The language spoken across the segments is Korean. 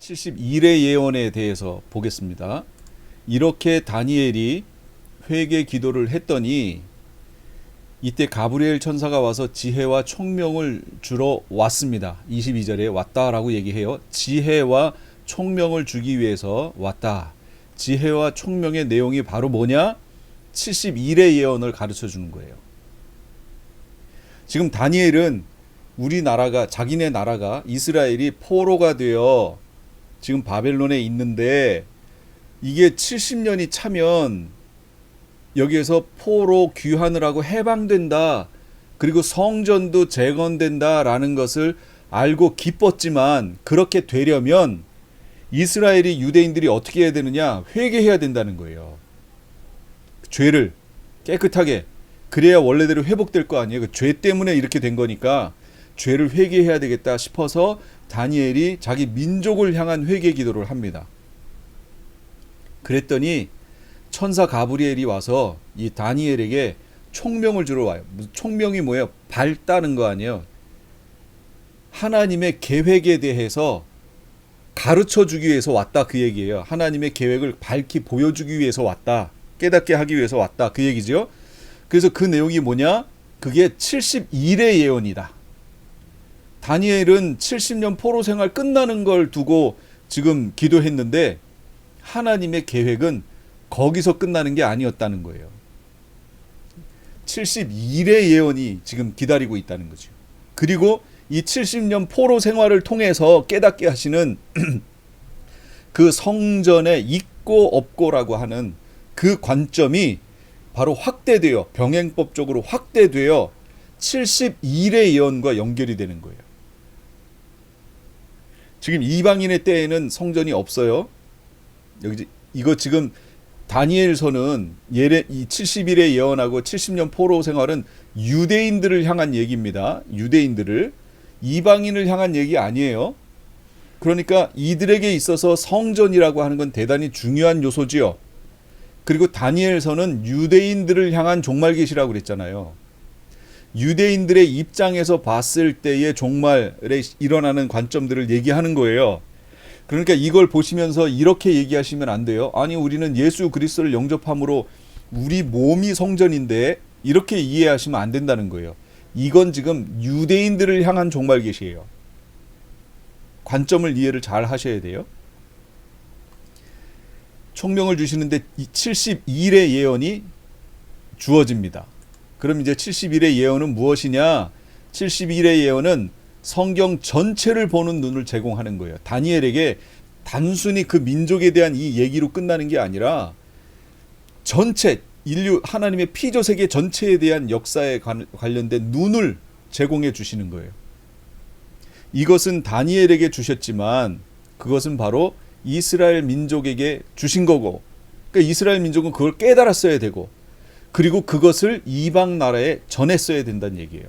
72례 예언에 대해서 보겠습니다. 이렇게 다니엘이 회개 기도를 했더니 이때 가브리엘 천사가 와서 지혜와 총명을 주러 왔습니다. 22절에 왔다라고 얘기해요. 지혜와 총명을 주기 위해서 왔다. 지혜와 총명의 내용이 바로 뭐냐? 72례 예언을 가르쳐 주는 거예요. 지금 다니엘은 우리나라가, 자기네 나라가, 이스라엘이 포로가 되어 지금 바벨론에 있는데 이게 70년이 차면 여기에서 포로 귀환을 하고 해방된다, 그리고 성전도 재건된다라는 것을 알고 기뻤지만, 그렇게 되려면 이스라엘이, 유대인들이 어떻게 해야 되느냐? 회개해야 된다는 거예요. 죄를 깨끗하게, 그래야 원래대로 회복될 거 아니에요. 그 죄 때문에 이렇게 된 거니까 죄를 회개해야 되겠다 싶어서 다니엘이 자기 민족을 향한 회개 기도를 합니다. 그랬더니 천사 가브리엘이 와서 이 다니엘에게 총명을 주러 와요. 총명이 뭐예요? 밝다는 거 아니에요. 하나님의 계획에 대해서 가르쳐 주기 위해서 왔다, 그 얘기예요. 하나님의 계획을 밝히 보여주기 위해서 왔다, 깨닫게 하기 위해서 왔다, 그 얘기죠. 그래서 그 내용이 뭐냐? 그게 72례 예언이다. 다니엘은 70년 포로 생활 끝나는 걸 두고 지금 기도했는데 하나님의 계획은 거기서 끝나는 게 아니었다는 거예요. 72례 예언이 지금 기다리고 있다는 거죠. 그리고 이 70년 포로 생활을 통해서 깨닫게 하시는 그 성전의 있고 없고라고 하는 그 관점이 바로 확대되어, 병행법적으로 확대되어 72례 예언과 연결이 되는 거예요. 지금 이방인의 때에는 성전이 없어요. 여기 이거 지금 다니엘서는 이 70일의 예언하고 70년 포로 생활은 유대인들을 향한 얘기입니다. 유대인들을, 이방인을 향한 얘기 아니에요. 그러니까 이들에게 있어서 성전이라고 하는 건 대단히 중요한 요소지요. 그리고 다니엘서는 유대인들을 향한 종말계시라고 그랬잖아요. 유대인들의 입장에서 봤을 때의 종말에 일어나는 관점들을 얘기하는 거예요. 그러니까 이걸 보시면서 이렇게 얘기하시면 안 돼요. 아니, 우리는 예수 그리스도를 영접함으로 우리 몸이 성전인데, 이렇게 이해하시면 안 된다는 거예요. 이건 지금 유대인들을 향한 종말 계시예요. 관점을 이해를 잘 하셔야 돼요. 총명을 주시는데 72례 예언이 주어집니다. 그럼 이제 71의 예언은 무엇이냐? 71의 예언은 성경 전체를 보는 눈을 제공하는 거예요. 다니엘에게 단순히 그 민족에 대한 이 얘기로 끝나는 게 아니라 전체 인류, 하나님의 피조 세계 전체에 대한 역사에 관련된 눈을 제공해 주시는 거예요. 이것은 다니엘에게 주셨지만 그것은 바로 이스라엘 민족에게 주신 거고, 그러니까 이스라엘 민족은 그걸 깨달았어야 되고, 그리고 그것을 이방 나라에 전했어야 된다는 얘기예요.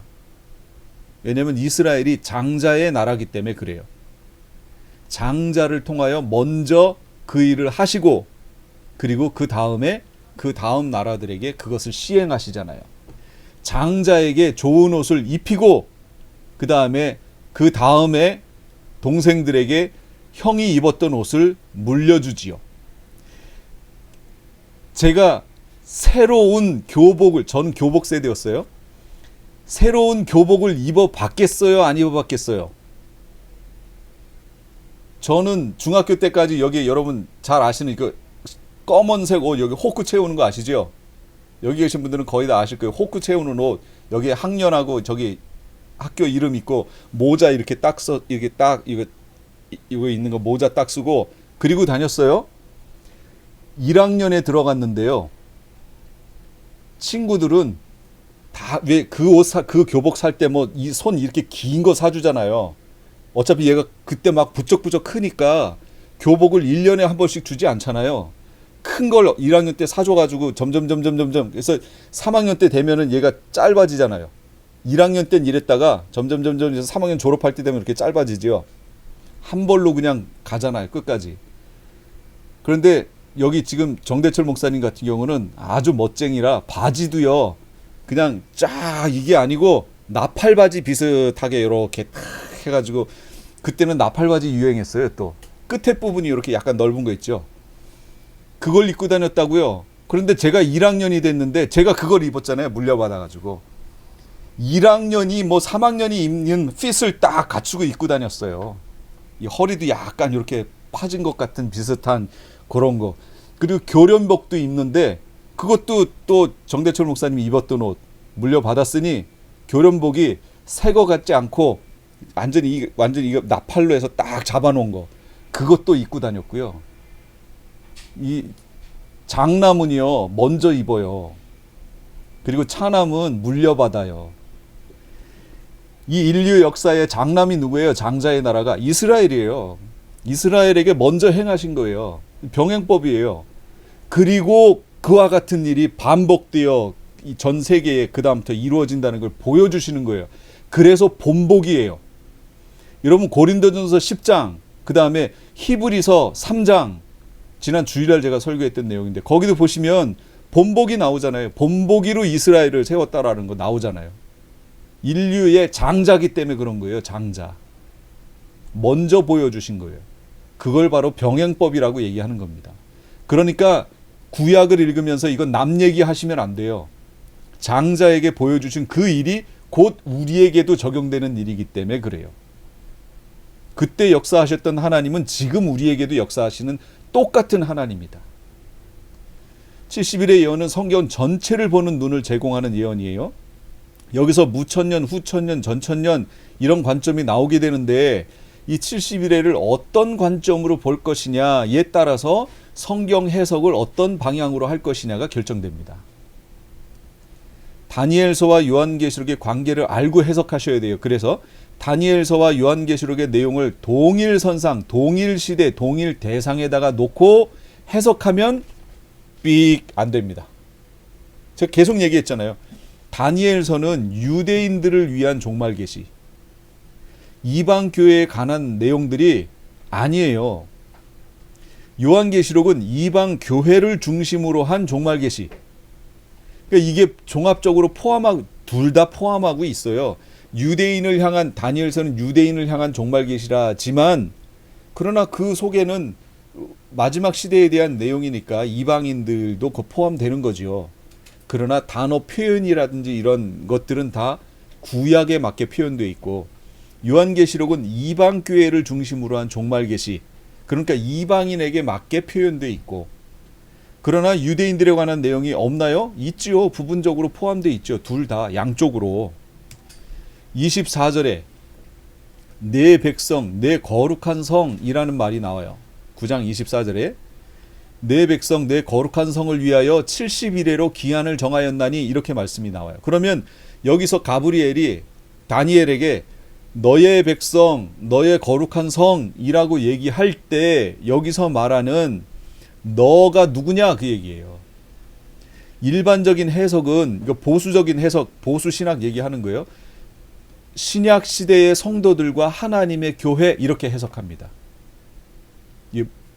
왜냐하면 이스라엘이 장자의 나라이기 때문에 그래요. 장자를 통하여 먼저 그 일을 하시고, 그리고 그 다음에 그 다음 나라들에게 그것을 시행하시잖아요. 장자에게 좋은 옷을 입히고 그 다음에 동생들에게 형이 입었던 옷을 물려주지요. 제가 새로운 교복을, 전 교복 세대였어요. 새로운 교복을 입어봤겠어요? 안 입어봤겠어요? 저는 중학교 때까지, 여기 여러분 잘 아시는 그 검은색 옷, 여기 호크 채우는 거 아시죠? 여기 계신 분들은 거의 다 아실 거예요. 호크 채우는 옷, 여기에 학년하고 저기 학교 이름 있고 모자 이렇게 딱 써, 이게 딱 이거 있는 거 모자 딱 쓰고 그리고 다녔어요. 1학년에 들어갔는데요. 친구들은 다 왜 그 교복 살 때 뭐 이 손 이렇게 긴 거 사주잖아요. 어차피 얘가 그때 막 부쩍부쩍 크니까 교복을 1년에 한 번씩 주지 않잖아요. 큰 걸 1학년 때 사줘가지고 점점 그래서 3학년 때 되면은 얘가 짧아지잖아요. 1학년 때는 이랬다가 점점 해서 3학년 졸업할 때 되면 이렇게 짧아지죠. 한 벌로 그냥 가잖아요, 끝까지. 그런데 여기 지금 정대철 목사님 같은 경우는 아주 멋쟁이라 바지도요, 그냥 쫙 이게 아니고 나팔바지 비슷하게 이렇게 탁 해가지고, 그때는 나팔바지 유행했어요. 또 끝에 부분이 이렇게 약간 넓은 거 있죠. 그걸 입고 다녔다고요. 그런데 제가 1학년이 됐는데 제가 그걸 입었잖아요. 물려받아가지고. 1학년이 뭐 3학년이 입는 핏을 딱 갖추고 입고 다녔어요. 이 허리도 약간 이렇게 파진 것 같은 비슷한 그런 거. 그리고 교련복도 입는데 그것도 또 정대철 목사님이 입었던 옷 물려받았으니 교련복이 새 거 같지 않고 완전히 이거 나팔로 해서 딱 잡아놓은 거 그것도 입고 다녔고요. 이 장남은요 먼저 입어요. 그리고 차남은 물려받아요. 이 인류 역사의 장남이 누구예요? 장자의 나라가 이스라엘이에요. 이스라엘에게 먼저 행하신 거예요. 병행법이에요. 그리고 그와 같은 일이 반복되어 전 세계에 그 다음부터 이루어진다는 걸 보여주시는 거예요. 그래서 본복이에요. 여러분 고린도전서 10장 그 다음에 히브리서 3장 지난 주일날 제가 설교했던 내용인데 거기도 보시면 본복이 나오잖아요. 본보기로 이스라엘을 세웠다라는 거 나오잖아요. 인류의 장자기 때문에 그런 거예요. 장자. 먼저 보여주신 거예요. 그걸 바로 병행법이라고 얘기하는 겁니다. 그러니까 구약을 읽으면서 이건 남 얘기하시면 안 돼요. 장자에게 보여주신 그 일이 곧 우리에게도 적용되는 일이기 때문에 그래요. 그때 역사하셨던 하나님은 지금 우리에게도 역사하시는 똑같은 하나님이다. 70일의 예언은 성경 전체를 보는 눈을 제공하는 예언이에요. 여기서 무천년, 후천년, 전천년 이런 관점이 나오게 되는데 이 70일에를 어떤 관점으로 볼 것이냐에 따라서 성경 해석을 어떤 방향으로 할 것이냐가 결정됩니다. 다니엘서와 요한계시록의 관계를 알고 해석하셔야 돼요. 그래서 다니엘서와 요한계시록의 내용을 동일 선상, 동일 시대, 동일 대상에다가 놓고 해석하면 삑 안 됩니다. 제가 계속 얘기했잖아요. 다니엘서는 유대인들을 위한 종말 계시, 이방 교회에 관한 내용들이 아니에요. 요한계시록은 이방 교회를 중심으로 한 종말 계시. 그러니까 이게 종합적으로 포함하고 둘 다 포함하고 있어요. 유대인을 향한 다니엘서는 유대인을 향한 종말 계시라지만 그러나 그 속에는 마지막 시대에 대한 내용이니까 이방인들도 포함되는 거죠. 그러나 단어 표현이라든지 이런 것들은 다 구약에 맞게 표현되어 있고 요한계시록은 이방 교회를 중심으로 한 종말 계시, 그러니까 이방인에게 맞게 표현되어 있고 그러나 유대인들에 관한 내용이 없나요? 있지요. 부분적으로 포함되어 있죠. 둘 다 양쪽으로. 24절에 내 백성, 내 거룩한 성이라는 말이 나와요. 9장 24절에 내 백성, 내 거룩한 성을 위하여 70일에로 기한을 정하였나니 이렇게 말씀이 나와요. 그러면 여기서 가브리엘이 다니엘에게 너의 백성, 너의 거룩한 성이라고 얘기할 때 여기서 말하는 너가 누구냐 그 얘기예요. 일반적인 해석은 이거 보수적인 해석, 보수 신학 얘기하는 거예요. 신약 시대의 성도들과 하나님의 교회 이렇게 해석합니다.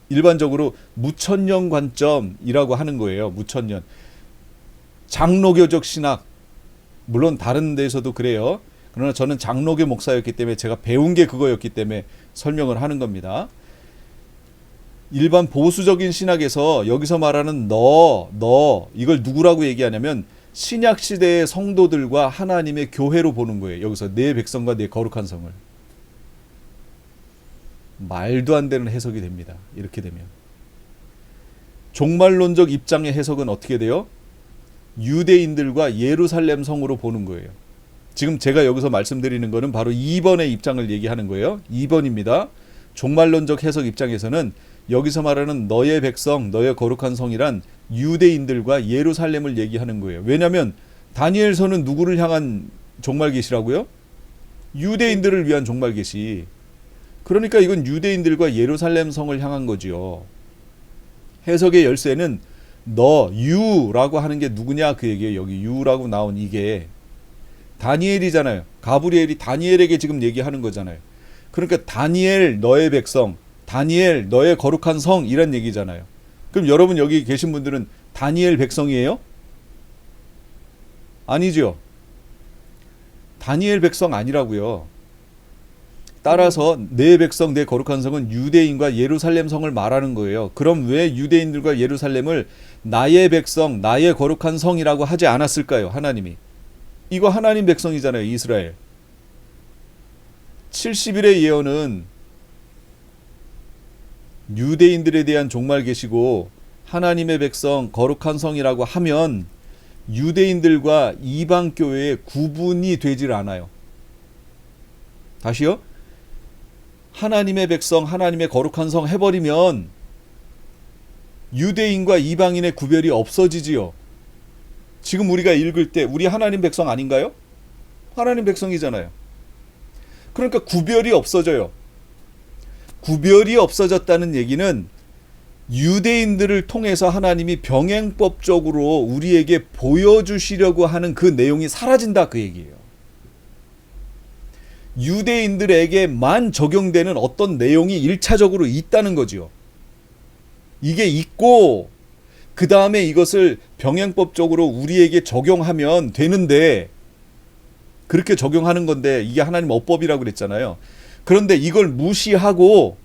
일반적으로 무천년 관점이라고 하는 거예요. 무천년. 장로교적 신학 물론 다른 데서도 그래요. 그러나 저는 장로교 목사였기 때문에 제가 배운 게 그거였기 때문에 설명을 하는 겁니다. 일반 보수적인 신학에서 여기서 말하는 너 이걸 누구라고 얘기하냐면 신약 시대의 성도들과 하나님의 교회로 보는 거예요. 여기서 내 백성과 내 거룩한 성을. 말도 안 되는 해석이 됩니다. 이렇게 되면. 종말론적 입장의 해석은 어떻게 돼요? 유대인들과 예루살렘 성으로 보는 거예요. 지금 제가 여기서 말씀드리는 거는 바로 2번의 입장을 얘기하는 거예요. 2번입니다. 종말론적 해석 입장에서는 여기서 말하는 너의 백성, 너의 거룩한 성이란 유대인들과 예루살렘을 얘기하는 거예요. 왜냐하면 다니엘서는 누구를 향한 종말 계시라고요? 유대인들을 위한 종말 계시. 그러니까 이건 유대인들과 예루살렘 성을 향한 거지요. 해석의 열쇠는 너, 유라고 하는 게 누구냐 그 얘기예요. 여기 유라고 나온 이게 다니엘이잖아요. 가브리엘이 다니엘에게 지금 얘기하는 거잖아요. 그러니까 다니엘 너의 백성, 다니엘 너의 거룩한 성 이란 얘기잖아요. 그럼 여러분 여기 계신 분들은 다니엘 백성이에요? 아니죠. 다니엘 백성 아니라고요. 따라서 내 백성 내 거룩한 성은 유대인과 예루살렘 성을 말하는 거예요. 그럼 왜 유대인들과 예루살렘을 나의 백성, 나의 거룩한 성이라고 하지 않았을까요? 하나님이. 이거 하나님 백성이잖아요. 이스라엘. 70일의 예언은 유대인들에 대한 종말 계시고 하나님의 백성 거룩한 성이라고 하면 유대인들과 이방 교회의 구분이 되질 않아요. 다시요. 하나님의 백성, 하나님의 거룩한 성 해버리면 유대인과 이방인의 구별이 없어지지요. 지금 우리가 읽을 때 우리 하나님 백성 아닌가요? 하나님 백성이잖아요. 그러니까 구별이 없어져요. 구별이 없어졌다는 얘기는 유대인들을 통해서 하나님이 병행법적으로 우리에게 보여주시려고 하는 그 내용이 사라진다 그 얘기예요. 유대인들에게만 적용되는 어떤 내용이 1차적으로 있다는 거죠. 이게 있고 그 다음에 이것을 병행법적으로 우리에게 적용하면 되는데 그렇게 적용하는 건데 이게 하나님 어법이라고 그랬잖아요. 그런데 이걸 무시하고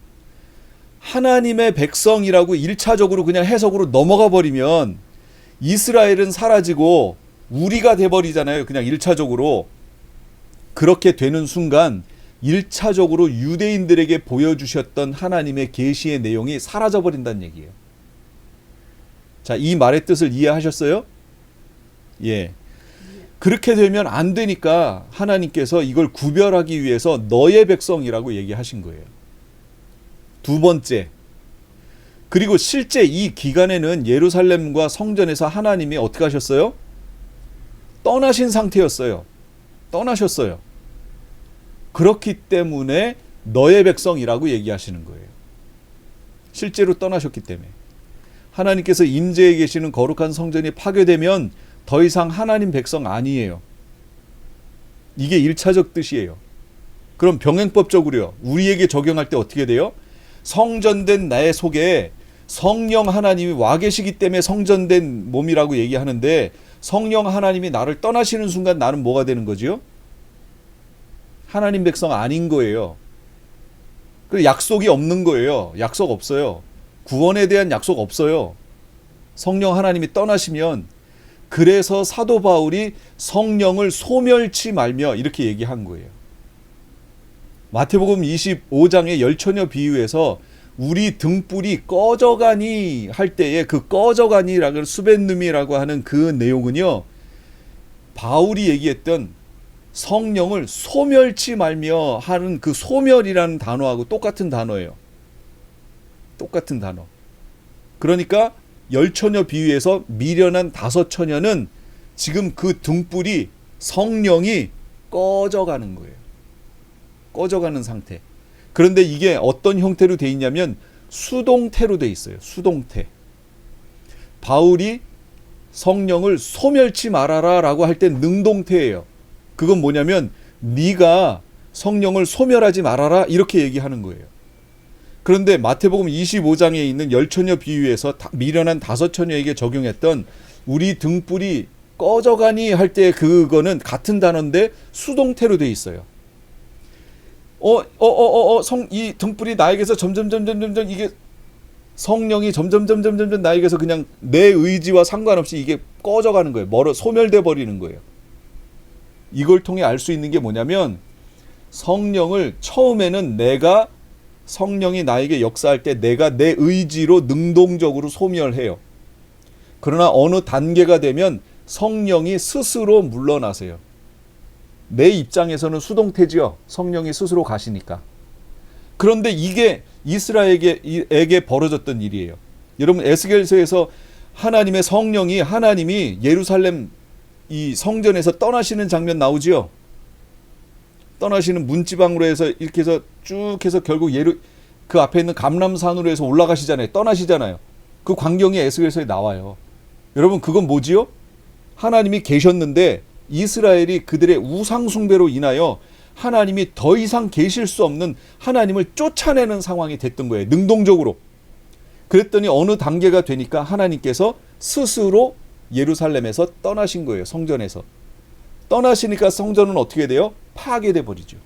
하나님의 백성이라고 1차적으로 그냥 해석으로 넘어가 버리면 이스라엘은 사라지고 우리가 돼버리잖아요. 그냥 1차적으로. 그렇게 되는 순간 1차적으로 유대인들에게 보여주셨던 하나님의 계시의 내용이 사라져버린다는 얘기예요. 자, 이 말의 뜻을 이해하셨어요? 예. 그렇게 되면 안 되니까 하나님께서 이걸 구별하기 위해서 너의 백성이라고 얘기하신 거예요. 두 번째, 그리고 실제 이 기간에는 예루살렘과 성전에서 하나님이 어떻게 하셨어요? 떠나신 상태였어요. 떠나셨어요. 그렇기 때문에 너의 백성이라고 얘기하시는 거예요. 실제로 떠나셨기 때문에. 하나님께서 임재해 계시는 거룩한 성전이 파괴되면 더 이상 하나님 백성 아니에요. 이게 1차적 뜻이에요. 그럼 병행법적으로요. 우리에게 적용할 때 어떻게 돼요? 성전된 나의 속에 성령 하나님이 와 계시기 때문에 성전된 몸이라고 얘기하는데 성령 하나님이 나를 떠나시는 순간 나는 뭐가 되는 거지요? 하나님 백성 아닌 거예요. 그 약속이 없는 거예요. 약속 없어요. 구원에 대한 약속 없어요. 성령 하나님이 떠나시면. 그래서 사도 바울이 성령을 소멸치 말며 이렇게 얘기한 거예요. 마태복음 25장의 열처녀 비유에서 우리 등불이 꺼져가니 할 때에 그 꺼져가니라고 수벤누미라고 하는 그 내용은요, 바울이 얘기했던 성령을 소멸치 말며 하는 그 소멸이라는 단어하고 똑같은 단어예요. 똑같은 단어. 그러니까 열처녀 비유에서 미련한 5처녀는 지금 그 등불이 성령이 꺼져가는 거예요. 꺼져가는 상태. 그런데 이게 어떤 형태로 돼 있냐면 수동태로 돼 있어요. 수동태. 바울이 성령을 소멸치 말아라 라고 할 때 능동태예요. 그건 뭐냐면 네가 성령을 소멸하지 말아라 이렇게 얘기하는 거예요. 그런데 마태복음 25장에 있는 열처녀 비유에서 미련한 5처녀에게 적용했던 우리 등불이 꺼져가니 할 때 그거는 같은 단어인데 수동태로 돼 있어요. 이 등불이 나에게서 점점 이게 성령이 점점 나에게서 그냥 내 의지와 상관없이 이게 꺼져가는 거예요. 소멸돼 버리는 거예요. 이걸 통해 알 수 있는 게 뭐냐면 성령을 처음에는 성령이 나에게 역사할 때 내가 내 의지로 능동적으로 소멸해요. 그러나 어느 단계가 되면 성령이 스스로 물러나세요. 내 입장에서는 수동태지요. 성령이 스스로 가시니까. 그런데 이게 이스라엘에게 벌어졌던 일이에요. 여러분 에스겔서에서 하나님이 예루살렘 이 성전에서 떠나시는 장면 나오지요. 떠나시는 문지방으로 해서 이렇게 해서 쭉 해서 결국 그 앞에 있는 감람산으로 해서 올라가시잖아요. 떠나시잖아요. 그 광경이 에스겔서에 나와요. 여러분 그건 뭐지요? 하나님이 계셨는데 이스라엘이 그들의 우상 숭배로 인하여 하나님이 더 이상 계실 수 없는 하나님을 쫓아내는 상황이 됐던 거예요. 능동적으로. 그랬더니 어느 단계가 되니까 하나님께서 스스로 예루살렘에서 떠나신 거예요. 성전에서. 떠나시니까 성전은 어떻게 돼요? 파괴돼 버리죠.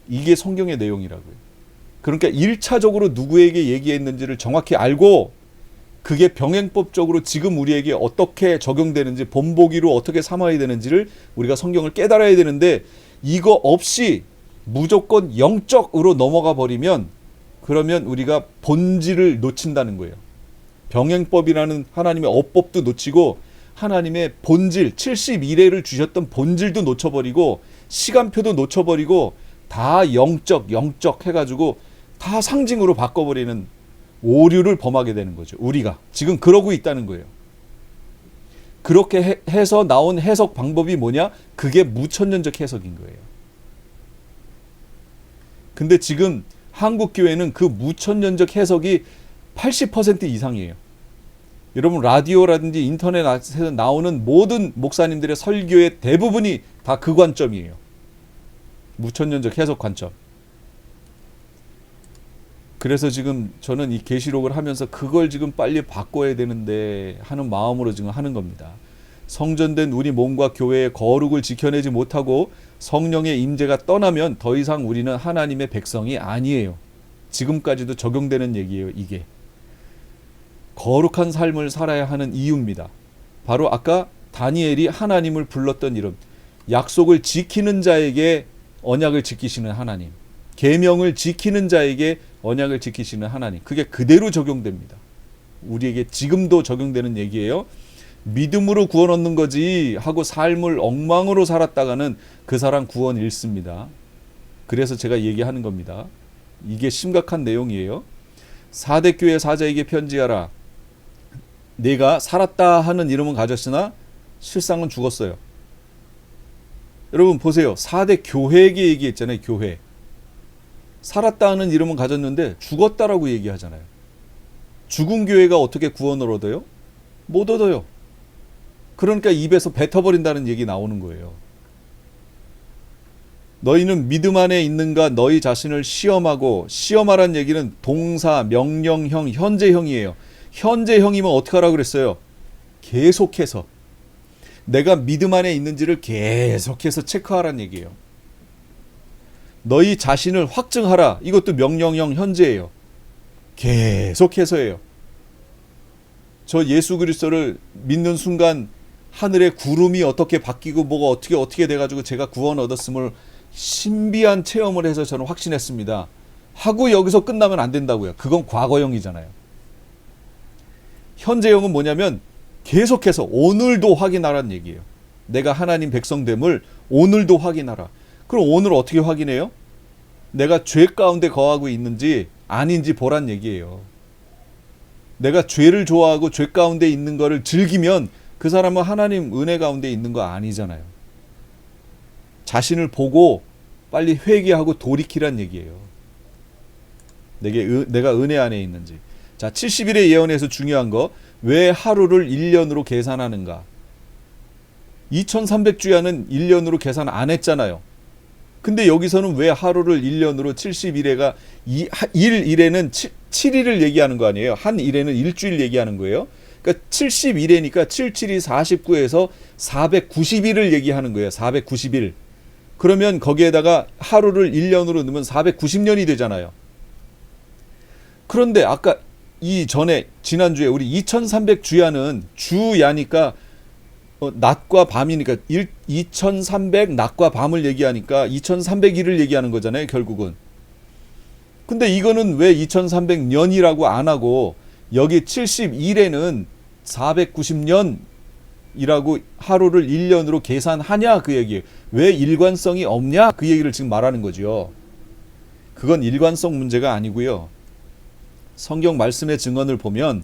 이게 성경의 내용이라고요. 그러니까 1차적으로 누구에게 얘기했는지를 정확히 알고 그게 병행법적으로 지금 우리에게 어떻게 적용되는지 본보기로 어떻게 삼아야 되는지를 우리가 성경을 깨달아야 되는데 이거 없이 무조건 영적으로 넘어가 버리면 그러면 우리가 본질을 놓친다는 거예요. 병행법이라는 하나님의 어법도 놓치고 하나님의 본질 71회를 주셨던 본질도 놓쳐버리고 시간표도 놓쳐버리고 다 영적 해가지고 다 상징으로 바꿔버리는 오류를 범하게 되는 거죠. 우리가 지금 그러고 있다는 거예요. 그렇게 해서 나온 해석 방법이 뭐냐? 그게 무천년적 해석인 거예요. 근데 지금 한국 교회는 그 무천년적 해석이 80% 이상이에요. 여러분 라디오라든지 인터넷에서 나오는 모든 목사님들의 설교의 대부분이 다 그 관점이에요. 무천년적 해석 관점. 그래서 지금 저는 이 계시록을 하면서 그걸 지금 빨리 바꿔야 되는데 하는 마음으로 지금 하는 겁니다. 성전된 우리 몸과 교회의 거룩을 지켜내지 못하고 성령의 임재가 떠나면 더 이상 우리는 하나님의 백성이 아니에요. 지금까지도 적용되는 얘기예요. 이게 거룩한 삶을 살아야 하는 이유입니다. 바로 아까 다니엘이 하나님을 불렀던 이름, 약속을 지키는 자에게 언약을 지키시는 하나님, 계명을 지키는 자에게 언약을 지키시는 하나님, 그게 그대로 적용됩니다. 우리에게 지금도 적용되는 얘기예요. 믿음으로 구원 얻는 거지 하고 삶을 엉망으로 살았다가는 그 사람 구원 잃습니다. 그래서 제가 얘기하는 겁니다. 이게 심각한 내용이에요. 사대교회 사자에게 편지하라. 내가 살았다 하는 이름은 가졌으나 실상은 죽었어요. 여러분 보세요. 4대 교회에게 얘기했잖아요. 교회. 살았다 하는 이름은 가졌는데 죽었다라고 얘기하잖아요. 죽은 교회가 어떻게 구원을 얻어요? 못 얻어요. 그러니까 입에서 뱉어버린다는 얘기 나오는 거예요. 너희는 믿음 안에 있는가 너희 자신을 시험하고, 시험하란 얘기는 동사, 명령형, 현재형이에요. 현재형이면 어떻게 하라고 그랬어요? 계속해서. 내가 믿음 안에 있는지를 계속해서 체크하란 얘기예요. 너희 자신을 확증하라. 이것도 명령형 현재예요. 계속해서예요. 저 예수 그리스도를 믿는 순간 하늘의 구름이 어떻게 바뀌고 뭐가 어떻게 돼가지고 제가 구원 얻었음을 신비한 체험을 해서 저는 확신했습니다. 하고 여기서 끝나면 안 된다고요. 그건 과거형이잖아요. 현재형은 뭐냐면 계속해서 오늘도 확인하라는 얘기예요. 내가 하나님 백성됨을 오늘도 확인하라. 그럼 오늘 어떻게 확인해요? 내가 죄 가운데 거하고 있는지 아닌지 보란 얘기예요. 내가 죄를 좋아하고 죄 가운데 있는 거를 즐기면 그 사람은 하나님 은혜 가운데 있는 거 아니잖아요. 자신을 보고 빨리 회개하고 돌이키란 얘기예요. 내가 은혜 안에 있는지. 자, 70일의 예언에서 중요한 거, 왜 하루를 1년으로 계산하는가? 2300주야는 1년으로 계산 안 했잖아요. 근데 여기서는 왜 하루를 1년으로 70일에가 1일에는 7일을 얘기하는 거 아니에요? 한 일에는 일주일 얘기하는 거예요. 그러니까 70일에니까 77이 49에서 490일을 얘기하는 거예요. 490일. 그러면 거기에다가 하루를 1년으로 넣으면 490년이 되잖아요. 그런데 아까 이전에 지난주에 우리 2300주야는 주야니까 낮과 밤이니까 2300 낮과 밤을 얘기하니까 2300일을 얘기하는 거잖아요. 결국은. 근데 이거는 왜 2300년이라고 안 하고 여기 71에는 490년이라고 하루를 1년으로 계산하냐 그 얘기예요. 왜 일관성이 없냐 그 얘기를 지금 말하는 거죠. 그건 일관성 문제가 아니고요. 성경 말씀의 증언을 보면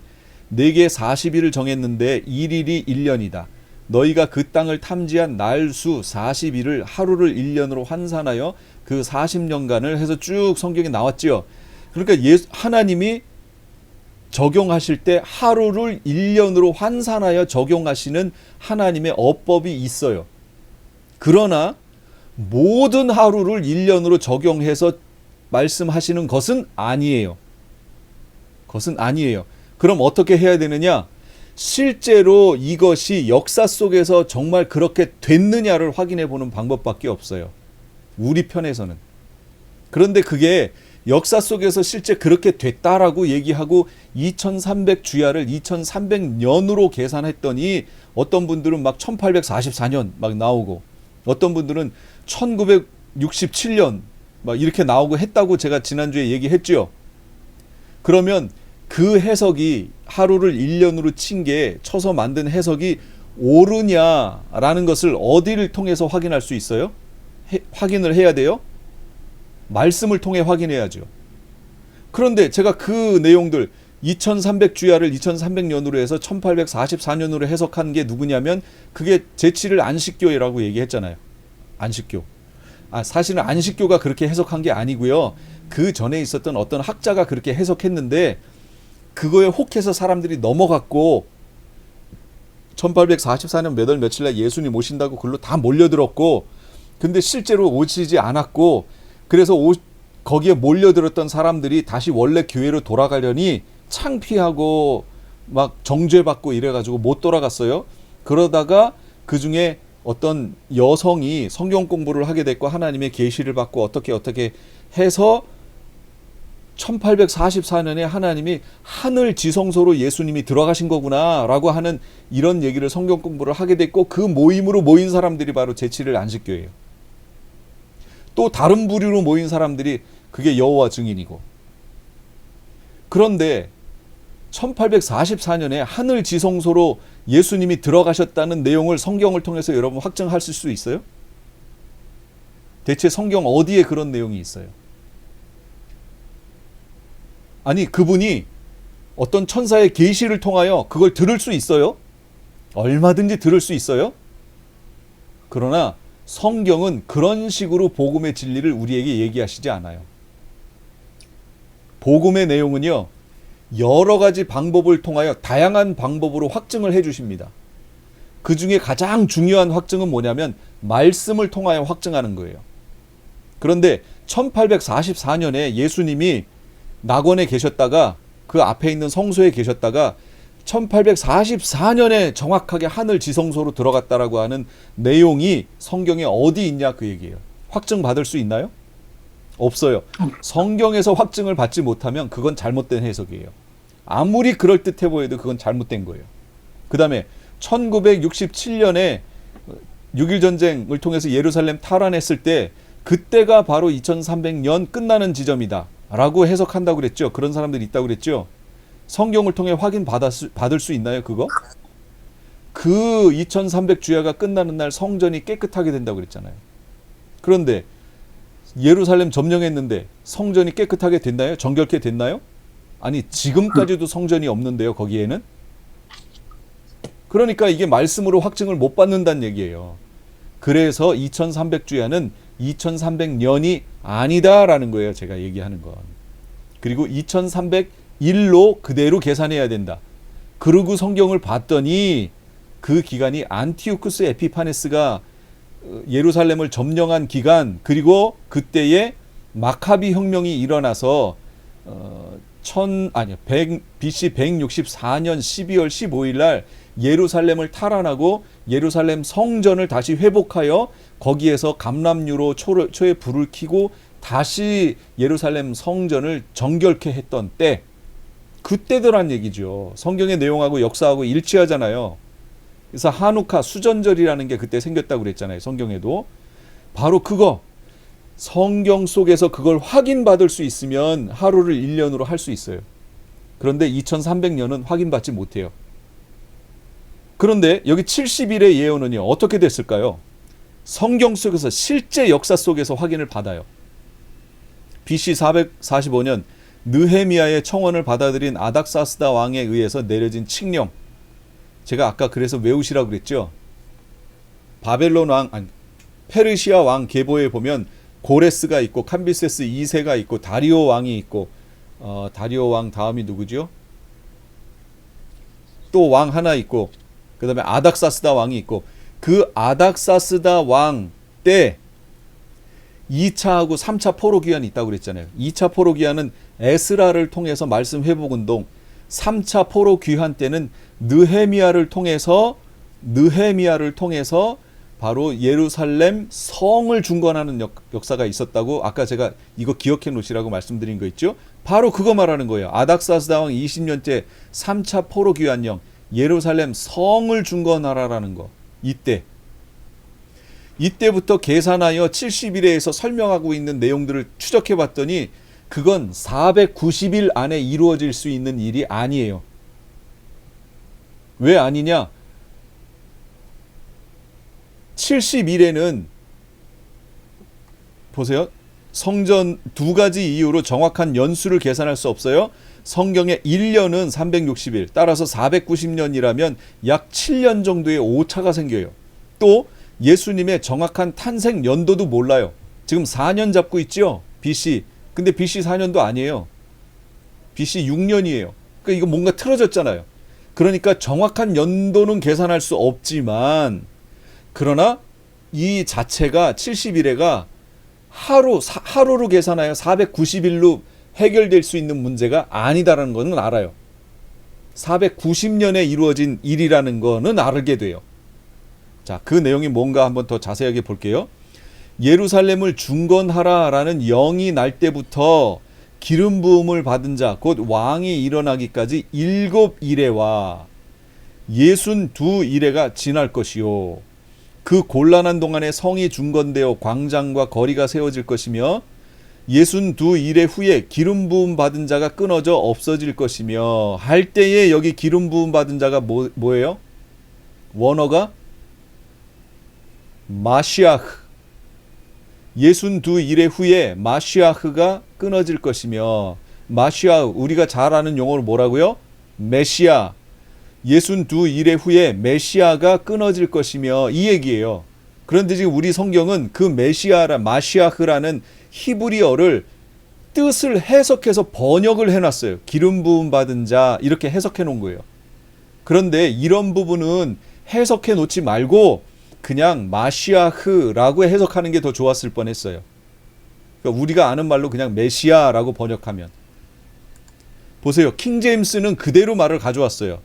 내게 40일을 정했는데 1일이 1년이다. 너희가 그 땅을 탐지한 날수 40일을 하루를 1년으로 환산하여 그 40년간을 해서 쭉 성경에 나왔지요. 그러니까 하나님이 적용하실 때 하루를 1년으로 환산하여 적용하시는 하나님의 어법이 있어요. 그러나 모든 하루를 1년으로 적용해서 말씀하시는 것은 아니에요. 그것은 아니에요. 그럼 어떻게 해야 되느냐? 실제로 이것이 역사 속에서 정말 그렇게 됐느냐를 확인해 보는 방법밖에 없어요. 우리 편에서는. 그런데 그게 역사 속에서 실제 그렇게 됐다라고 얘기하고 2300주야를 2300년으로 계산했더니 어떤 분들은 막 1844년 막 나오고 어떤 분들은 1967년 막 이렇게 나오고 했다고 제가 지난주에 얘기했죠. 그러면 그 해석이 하루를 1년으로 친 게 쳐서 만든 해석이 옳으냐라는 것을 어디를 통해서 확인할 수 있어요? 확인을 해야 돼요? 말씀을 통해 확인해야죠. 그런데 제가 그 내용들 2300주야를 2300년으로 해서 1844년으로 해석한 게 누구냐면 그게 제7일 안식교회라고 얘기했잖아요. 안식교. 사실은 안식교가 그렇게 해석한 게 아니고요. 그 전에 있었던 어떤 학자가 그렇게 해석했는데 그거에 혹해서 사람들이 넘어갔고 1844년 몇 월 며칠 날 예수님 오신다고 글로 다 몰려들었고 근데 실제로 오시지 않았고 그래서 거기에 몰려들었던 사람들이 다시 원래 교회로 돌아가려니 창피하고 막 정죄받고 이래가지고 못 돌아갔어요. 그러다가 그 중에 어떤 여성이 성경 공부를 하게 됐고 하나님의 계시를 받고 어떻게 해서 1844년에 하나님이 하늘 지성소로 예수님이 들어가신 거구나 라고 하는 이런 얘기를 성경 공부를 하게 됐고 그 모임으로 모인 사람들이 바로 제7일 안식교예요. 또 다른 부류로 모인 사람들이 그게 여호와 증인이고 그런데 1844년에 하늘 지성소로 예수님이 들어가셨다는 내용을 성경을 통해서 여러분 확증하실 수 있어요? 대체 성경 어디에 그런 내용이 있어요? 아니 그분이 어떤 천사의 계시를 통하여 그걸 들을 수 있어요? 얼마든지 들을 수 있어요? 그러나 성경은 그런 식으로 복음의 진리를 우리에게 얘기하시지 않아요. 복음의 내용은요. 여러 가지 방법을 통하여 다양한 방법으로 확증을 해 주십니다. 그 중에 가장 중요한 확증은 뭐냐면 말씀을 통하여 확증하는 거예요. 그런데 1844년에 예수님이 낙원에 계셨다가 그 앞에 있는 성소에 계셨다가 1844년에 정확하게 하늘 지성소로 들어갔다라고 하는 내용이 성경에 어디 있냐 그 얘기예요. 확증받을 수 있나요? 없어요. 성경에서 확증을 받지 못하면 그건 잘못된 해석이에요. 아무리 그럴듯해 보여도 그건 잘못된 거예요. 그 다음에 1967년에 6.1 전쟁을 통해서 예루살렘 탈환했을 때 그때가 바로 2300년 끝나는 지점이다 라고 해석한다고 그랬죠. 그런 사람들이 있다고 그랬죠. 성경을 통해 확인 받을 수 있나요 그거? 그 2300주야가 끝나는 날 성전이 깨끗하게 된다고 그랬잖아요. 그런데 예루살렘 점령했는데 성전이 깨끗하게 됐나요? 정결케 됐나요? 아니 지금까지도 성전이 없는데요 거기에는? 그러니까 이게 말씀으로 확증을 못 받는다는 얘기예요. 그래서 2300주야는 2300년이 아니다라는 거예요. 제가 얘기하는 건. 그리고 2301로 그대로 계산해야 된다. 그러고 성경을 봤더니 그 기간이 안티오쿠스 에피파네스가 예루살렘을 점령한 기간 그리고 그때에 마카비 혁명이 일어나서 BC 164년 12월 15일 날 예루살렘을 탈환하고 예루살렘 성전을 다시 회복하여 거기에서 감람유로 초에 불을 켜고 다시 예루살렘 성전을 정결케 했던 때 그때더란 얘기죠. 성경의 내용하고 역사하고 일치하잖아요. 그래서 하누카 수전절이라는 게 그때 생겼다고 그랬잖아요. 성경에도. 바로 그거 성경 속에서 그걸 확인받을 수 있으면 하루를 1년으로 할 수 있어요. 그런데 2300년은 확인받지 못해요. 그런데 여기 70일의 예언은요. 어떻게 됐을까요? 성경 속에서 실제 역사 속에서 확인을 받아요. BC 445년 느헤미야의 청원을 받아들인 아닥사스다 왕에 의해서 내려진 칙령. 제가 아까 그래서 외우시라고 그랬죠. 페르시아 왕 계보에 보면 고레스가 있고 캄비세스 2세가 있고 다리오 왕이 있고 다리오 왕 다음이 누구죠? 또 왕 하나 있고 그 다음에 아닥사스다 왕이 있고 그 아닥사스다 왕 때 2차하고 3차 포로기한이 있다고 그랬잖아요. 2차 포로기한은 에스라를 통해서 말씀 회복운동 3차 포로귀환 때는 느헤미야를 통해서 바로 예루살렘 성을 중건하는 역사가 있었다고 아까 제가 이거 기억해 놓으시라고 말씀드린 거 있죠? 바로 그거 말하는 거예요. 아닥사스다 왕 20년째 3차 포로 귀환령 예루살렘 성을 중건하라라는 거. 이때부터 계산하여 70일에서 설명하고 있는 내용들을 추적해 봤더니 그건 490일 안에 이루어질 수 있는 일이 아니에요. 왜 아니냐? 70일에는 보세요. 성전 두 가지 이유로 정확한 연수를 계산할 수 없어요. 성경의 1년은 360일, 따라서 490년이라면 약 7년 정도의 오차가 생겨요. 또 예수님의 정확한 탄생 연도도 몰라요. 지금 4년 잡고 있죠? BC. 근데 BC 4년도 아니에요. BC 6년이에요. 그러니까 이거 뭔가 틀어졌잖아요. 그러니까 정확한 연도는 계산할 수 없지만 그러나 이 자체가 70일에가 하루로 계산하여 490일로 해결될 수 있는 문제가 아니다라는 것은 알아요. 490년에 이루어진 일이라는 것은 알게 돼요. 자, 그 내용이 뭔가 한번 더 자세하게 볼게요. 예루살렘을 중건하라라는 영이 날 때부터 기름 부음을 받은 자, 곧 왕이 일어나기까지 7이레와 62이레가 지날 것이요. 그 곤란한 동안에 성이 중건되어 광장과 거리가 세워질 것이며 62이레 후에 기름 부음 받은 자가 끊어져 없어질 것이며 할 때에 여기 기름 부음 받은 자가 뭐예요? 원어가 마시아흐. 62일의 후에 마시아흐가 끊어질 것이며 마시아흐 우리가 잘 아는 용어로 뭐라고요? 메시아. 62일의 후에 메시아가 끊어질 것이며 이 얘기예요. 그런데 지금 우리 성경은 그 마시아흐라는 히브리어를 뜻을 해석해서 번역을 해놨어요. 기름 부음 받은 자 이렇게 해석해 놓은 거예요. 그런데 이런 부분은 해석해 놓지 말고 그냥 마시아흐라고 해석하는 게 더 좋았을 뻔했어요. 그러니까 우리가 아는 말로 그냥 메시아라고 번역하면 보세요. 킹제임스는 그대로 말을 가져왔어요.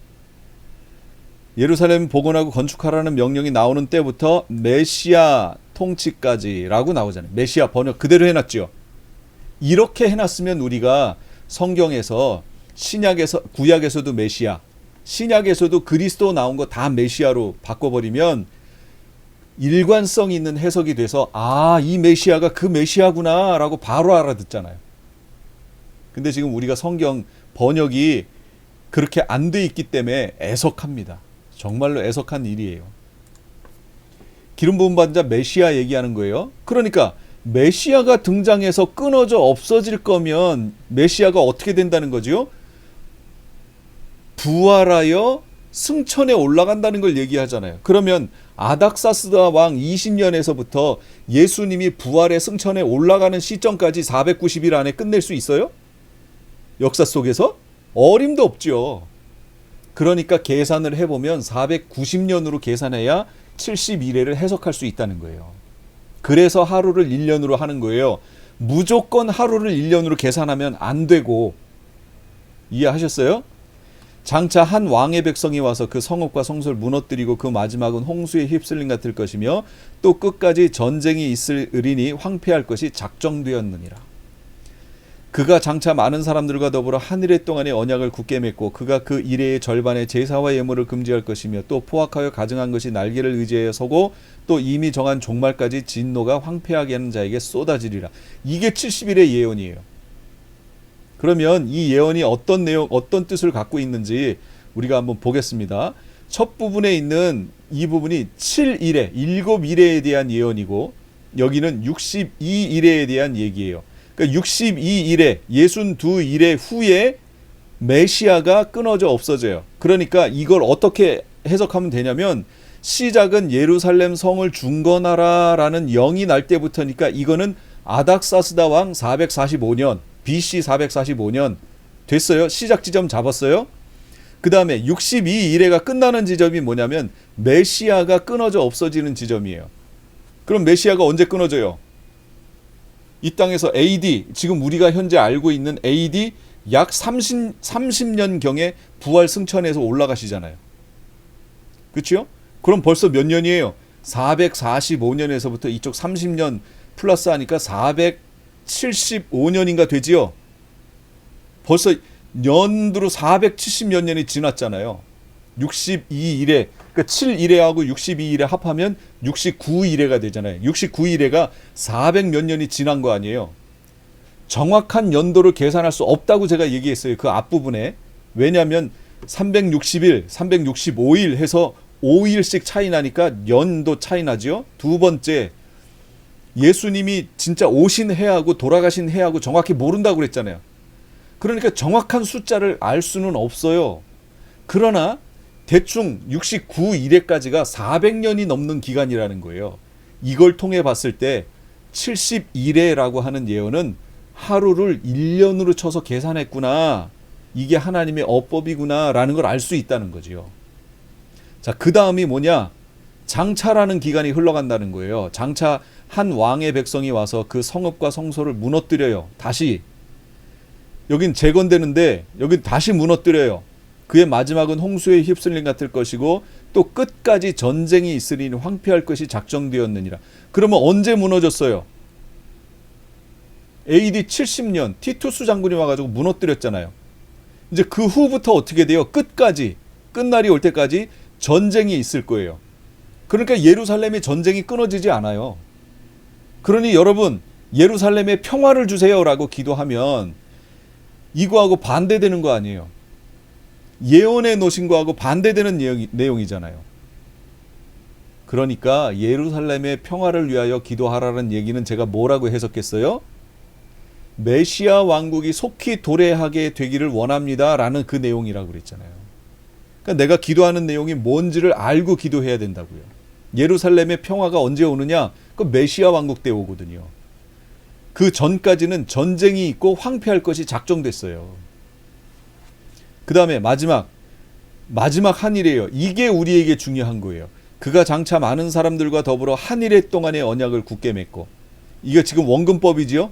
예루살렘 복원하고 건축하라는 명령이 나오는 때부터 메시아 통치까지라고 나오잖아요. 메시아 번역 그대로 해놨죠. 이렇게 해놨으면 우리가 성경에서 신약에서 구약에서도 메시아, 신약에서도 그리스도 나온 거 다 메시아로 바꿔버리면 일관성 있는 해석이 돼서 아, 이 메시아가 그 메시아구나 라고 바로 알아듣잖아요. 근데 지금 우리가 성경 번역이 그렇게 안 돼 있기 때문에 애석합니다. 정말로 애석한 일이에요. 기름 부음 받은 자 메시아 얘기하는 거예요. 그러니까 메시아가 등장해서 끊어져 없어질 거면 메시아가 어떻게 된다는 거죠? 부활하여 승천에 올라간다는 걸 얘기하잖아요. 그러면 아닥사스다 왕 20년에서부터 예수님이 부활의 승천에 올라가는 시점까지 490일 안에 끝낼 수 있어요? 역사 속에서? 어림도 없죠. 그러니까 계산을 해보면 490년으로 계산해야 71회를 해석할 수 있다는 거예요. 그래서 하루를 1년으로 하는 거예요. 무조건 하루를 1년으로 계산하면 안 되고, 이해하셨어요? 장차 한 왕의 백성이 와서 그 성읍과 성소를 무너뜨리고 그 마지막은 홍수에 휩쓸림 같을 것이며 또 끝까지 전쟁이 있으리니 황폐할 것이 작정되었느니라. 그가 장차 많은 사람들과 더불어 한 일해 동안의 언약을 굳게 맺고 그가 그 일해의 절반의 제사와 예물을 금지할 것이며 또 포악하여 가증한 것이 날개를 의지하여 서고 또 이미 정한 종말까지 진노가 황폐하게 하는 자에게 쏟아지리라. 이게 70일의 예언이에요. 그러면 이 예언이 어떤 내용, 어떤 뜻을 갖고 있는지 우리가 한번 보겠습니다. 첫 부분에 있는 이 부분이 7일에, 7일에 대한 예언이고 여기는 62일에 대한 얘기예요. 그러니까 62일에 62일의 후에 메시아가 끊어져 없어져요. 그러니까 이걸 어떻게 해석하면 되냐면 시작은 예루살렘 성을 중건하라라는 영이 날 때부터니까 이거는 아닥사스다 왕 445년 BC 445년 됐어요. 시작 지점 잡았어요. 그 다음에 62일에가 끝나는 지점이 뭐냐면 메시아가 끊어져 없어지는 지점이에요. 그럼 메시아가 언제 끊어져요? 이 땅에서 AD, 지금 우리가 현재 알고 있는 AD 약 30년경에 부활 승천해서 올라가시잖아요. 그렇죠? 그럼 벌써 몇 년이에요? 445년에서부터 이쪽 30년 플러스 하니까 475년인가 되지요. 벌써 연두로 470몇 년이 지났잖아요. 62일에, 그러니까 7일에하고 62일에 합하면 69일에가 되잖아요. 69일에가 400 몇 년이 지난 거 아니에요. 정확한 연도를 계산할 수 없다고 제가 얘기했어요. 그 앞부분에. 왜냐하면 360일, 365일 해서 5일씩 차이 나니까 연도 차이 나죠. 두 번째, 예수님이 진짜 오신 해하고 돌아가신 해하고 정확히 모른다고 그랬잖아요. 그러니까 정확한 숫자를 알 수는 없어요. 그러나 대충 69일에까지가 400년이 넘는 기간이라는 거예요. 이걸 통해 봤을 때 71회라고 하는 예언은 하루를 1년으로 쳐서 계산했구나. 이게 하나님의 어법이구나 라는 걸 알 수 있다는 거지요. 자, 그 다음이 뭐냐? 장차라는 기간이 흘러간다는 거예요. 장차 한 왕의 백성이 와서 그 성읍과 성소를 무너뜨려요. 다시. 여긴 재건되는데 여긴 다시 무너뜨려요. 그의 마지막은 홍수에 휩쓸림 같을 것이고 또 끝까지 전쟁이 있으니 황폐할 것이 작정되었느니라. 그러면 언제 무너졌어요? AD 70년 티투스 장군이 와가지고 무너뜨렸잖아요. 이제 그 후부터 어떻게 돼요? 끝까지, 끝날이 올 때까지 전쟁이 있을 거예요. 그러니까 예루살렘의 전쟁이 끊어지지 않아요. 그러니 여러분, 예루살렘에 평화를 주세요라고 기도하면 이거하고 반대되는 거 아니에요. 예언해 놓으신 거하고 반대되는 내용이잖아요. 그러니까 예루살렘의 평화를 위하여 기도하라는 얘기는 제가 뭐라고 해석했어요? 메시아 왕국이 속히 도래하게 되기를 원합니다 라는 그 내용이라고 그랬잖아요. 그러니까 내가 기도하는 내용이 뭔지를 알고 기도해야 된다고요. 예루살렘의 평화가 언제 오느냐? 그 메시아 왕국 때 오거든요. 그 전까지는 전쟁이 있고 황폐할 것이 작정됐어요. 그 다음에 마지막 한일이에요. 이게 우리에게 중요한 거예요. 그가 장차 많은 사람들과 더불어 한일의 동안의 언약을 굳게 맺고, 이게 지금 원근법이지요.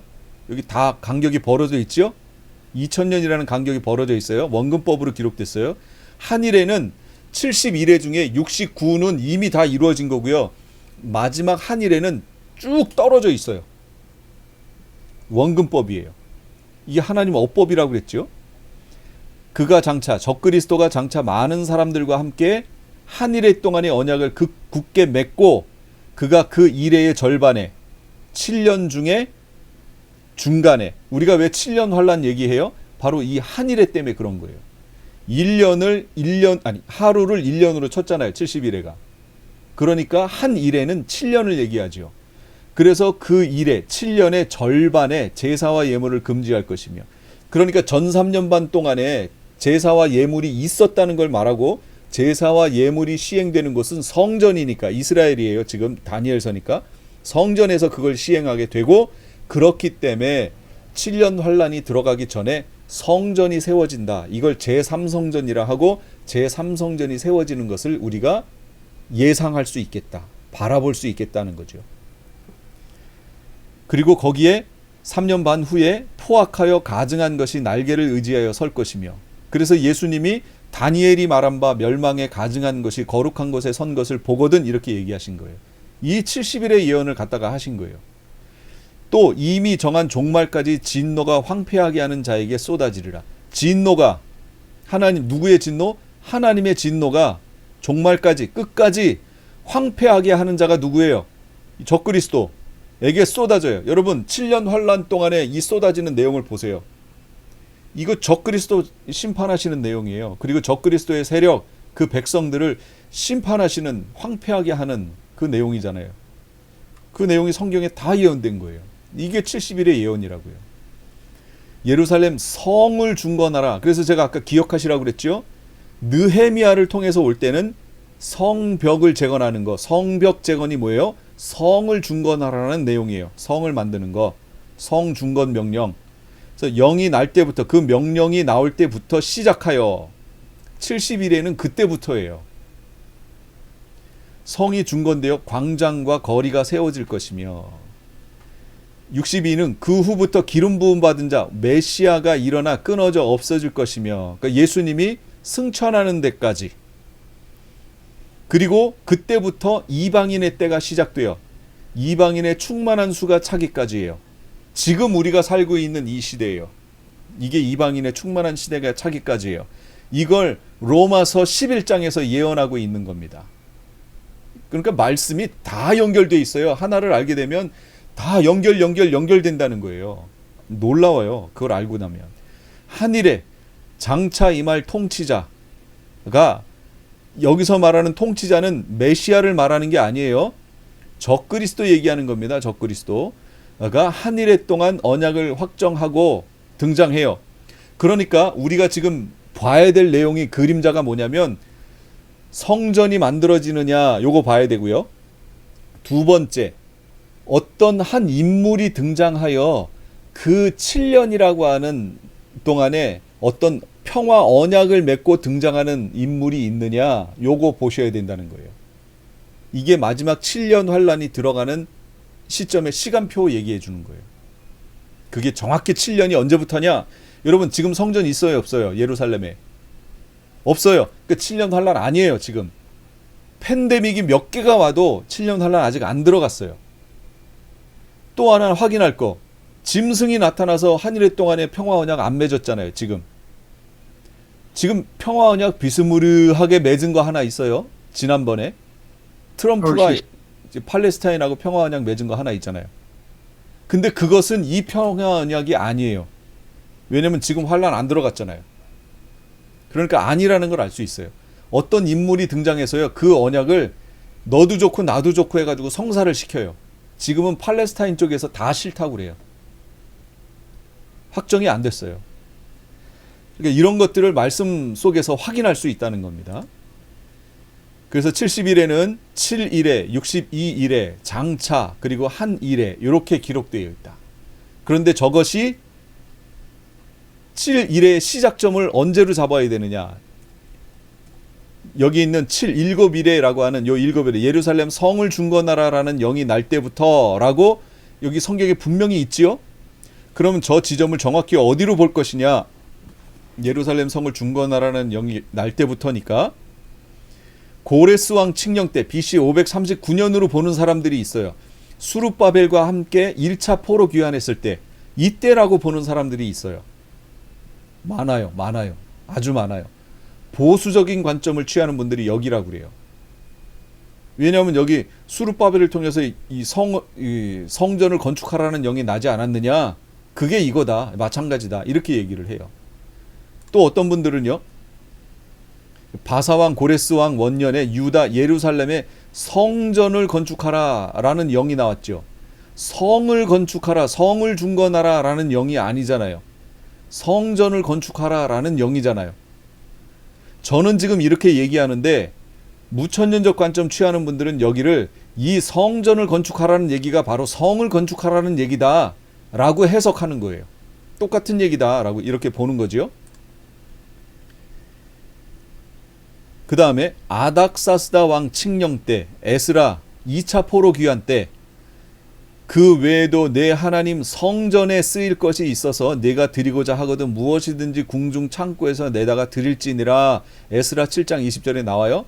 여기 다 간격이 벌어져 있죠. 2000년이라는 간격이 벌어져 있어요. 원근법으로 기록됐어요. 한일에는 71회 중에 69는 이미 다 이루어진 거고요. 마지막 한일에는 쭉 떨어져 있어요. 원근법이에요. 이게 하나님 어법이라고 그랬죠. 그가 장차, 적그리스도가 장차 많은 사람들과 함께 한일의 동안의 언약을 굳게 맺고, 그가 그 이래의 절반에 7년 중에 중간에, 우리가 왜 7년 환란 얘기해요? 바로 이 한일회 때문에 그런 거예요. 하루를 1년으로 쳤잖아요. 71회가. 그러니까 한 일회는 7년을 얘기하죠. 그래서 그 일회 7년의 절반에 제사와 예물을 금지할 것이며, 그러니까 전 3년 반 동안에 제사와 예물이 있었다는 걸 말하고, 제사와 예물이 시행되는 곳은 성전이니까, 이스라엘이에요. 지금 다니엘서니까 성전에서 그걸 시행하게 되고, 그렇기 때문에 7년 환란이 들어가기 전에 성전이 세워진다. 이걸 제3성전이라 하고, 제3성전이 세워지는 것을 우리가 예상할 수 있겠다. 바라볼 수 있겠다는 거죠. 그리고 거기에 3년 반 후에 포악하여 가증한 것이 날개를 의지하여 설 것이며, 그래서 예수님이 다니엘이 말한 바 멸망에 가증한 것이 거룩한 곳에 선 것을 보거든, 이렇게 얘기하신 거예요. 이 70일의 예언을 갖다가 하신 거예요. 또 이미 정한 종말까지 진노가 황폐하게 하는 자에게 쏟아지리라. 진노가, 하나님, 누구의 진노? 하나님의 진노가 종말까지, 끝까지 황폐하게 하는 자가 누구예요? 적그리스도에게 쏟아져요. 여러분, 7년 환란 동안에 이 쏟아지는 내용을 보세요. 이거 적그리스도 심판하시는 내용이에요. 그리고 적그리스도의 세력, 그 백성들을 심판하시는, 황폐하게 하는 그 내용이잖아요. 그 내용이 성경에 다 예언된 거예요. 이게 70일의 예언이라고요. 예루살렘 성을 중건하라. 그래서 제가 아까 기억하시라고 그랬죠. 느헤미야를 통해서 올 때는 성벽을 재건하는 거. 성벽 재건이 뭐예요? 성을 중건하라는 내용이에요. 성을 만드는 거. 성 중건 명령. 그래서 영이 날 때부터, 그 명령이 나올 때부터 시작하여 70일에는 그때부터예요. 성이 중건되어 광장과 거리가 세워질 것이며, 62는 그 후부터 기름 부음 받은 자 메시아가 일어나 끊어져 없어질 것이며, 그러니까 예수님이 승천하는 데까지 그리고 그때부터 이방인의 때가 시작돼요. 이방인의 충만한 수가 차기까지예요. 지금 우리가 살고 있는 이 시대예요. 이게 이방인의 충만한 시대가 차기까지예요. 이걸 로마서 11장에서 예언하고 있는 겁니다. 그러니까 말씀이 다 연결돼 있어요. 하나를 알게 되면 다 연결된다는 거예요. 놀라워요. 그걸 알고 나면. 한일에 장차 임할 통치자가, 여기서 말하는 통치자는 메시아를 말하는 게 아니에요. 적그리스도 얘기하는 겁니다. 적그리스도가 한일에 동안 언약을 확정하고 등장해요. 그러니까 우리가 지금 봐야 될 내용이, 그림자가 뭐냐면 성전이 만들어지느냐, 요거 봐야 되고요. 두 번째, 어떤 한 인물이 등장하여 그 7년이라고 하는 동안에 어떤 평화 언약을 맺고 등장하는 인물이 있느냐, 요거 보셔야 된다는 거예요. 이게 마지막 7년 환란이 들어가는 시점의 시간표 얘기해 주는 거예요. 그게 정확히 7년이 언제부터냐? 여러분, 지금 성전 있어요, 없어요? 예루살렘에 없어요. 그 7년 환란 아니에요. 지금 팬데믹이 몇 개가 와도 7년 환란 아직 안 들어갔어요. 또 하나 확인할 거, 짐승이 나타나서 한일의 동안에 평화 언약 안 맺었잖아요. 지금 평화 언약 비스무리하게 맺은 거 하나 있어요. 지난번에 트럼프가 팔레스타인하고 평화 언약 맺은 거 하나 있잖아요. 근데 그것은 이 평화 언약이 아니에요. 왜냐면 지금 환란 안 들어갔잖아요. 그러니까 아니라는 걸 알 수 있어요. 어떤 인물이 등장해서요, 그 언약을 너도 좋고 나도 좋고 해가지고 성사를 시켜요. 지금은 팔레스타인 쪽에서 다 싫다고 그래요. 확정이 안 됐어요. 그러니까 이런 것들을 말씀 속에서 확인할 수 있다는 겁니다. 그래서 70일에는 7일에, 62일에, 장차, 그리고 한 일에 이렇게 기록되어 있다. 그런데 저것이 7일의 시작점을 언제로 잡아야 되느냐? 여기 있는 7일곱일에라고 하는 요 7일에 예루살렘 성을 중건하라라는 영이 날 때부터라고 여기 성경에 분명히 있지요. 그러면 저 지점을 정확히 어디로 볼 것이냐? 예루살렘 성을 중건하라는 영이 날 때부터니까 고레스 왕 칙령 때 BC 539년으로 보는 사람들이 있어요. 수룹바벨과 함께 1차 포로 귀환했을 때, 이때라고 보는 사람들이 있어요. 많아요. 아주 많아요. 보수적인 관점을 취하는 분들이 여기라고 그래요. 왜냐하면 여기 수룹바벨을 통해서 이 성전을 건축하라는 영이 나지 않았느냐? 그게 이거다. 마찬가지다. 이렇게 얘기를 해요. 또 어떤 분들은요, 바사왕 고레스왕 원년에 유다 예루살렘에 성전을 건축하라라는 영이 나왔죠. 성을 건축하라, 성을 중건하라라는 영이 아니잖아요. 성전을 건축하라라는 영이잖아요. 저는 지금 이렇게 얘기하는데 무천년적 관점 취하는 분들은 여기를 이 성전을 건축하라는 얘기가 바로 성을 건축하라는 얘기다 라고 해석하는 거예요. 똑같은 얘기다 라고 이렇게 보는 거죠. 그 다음에 아닥사스다 왕 칙령 때, 에스라 2차 포로 귀환 때, 그 외에도 내 하나님 성전에 쓰일 것이 있어서 내가 드리고자 하거든 무엇이든지 궁중 창고에서 내다가 드릴지니라. 에스라 7장 20절에 나와요.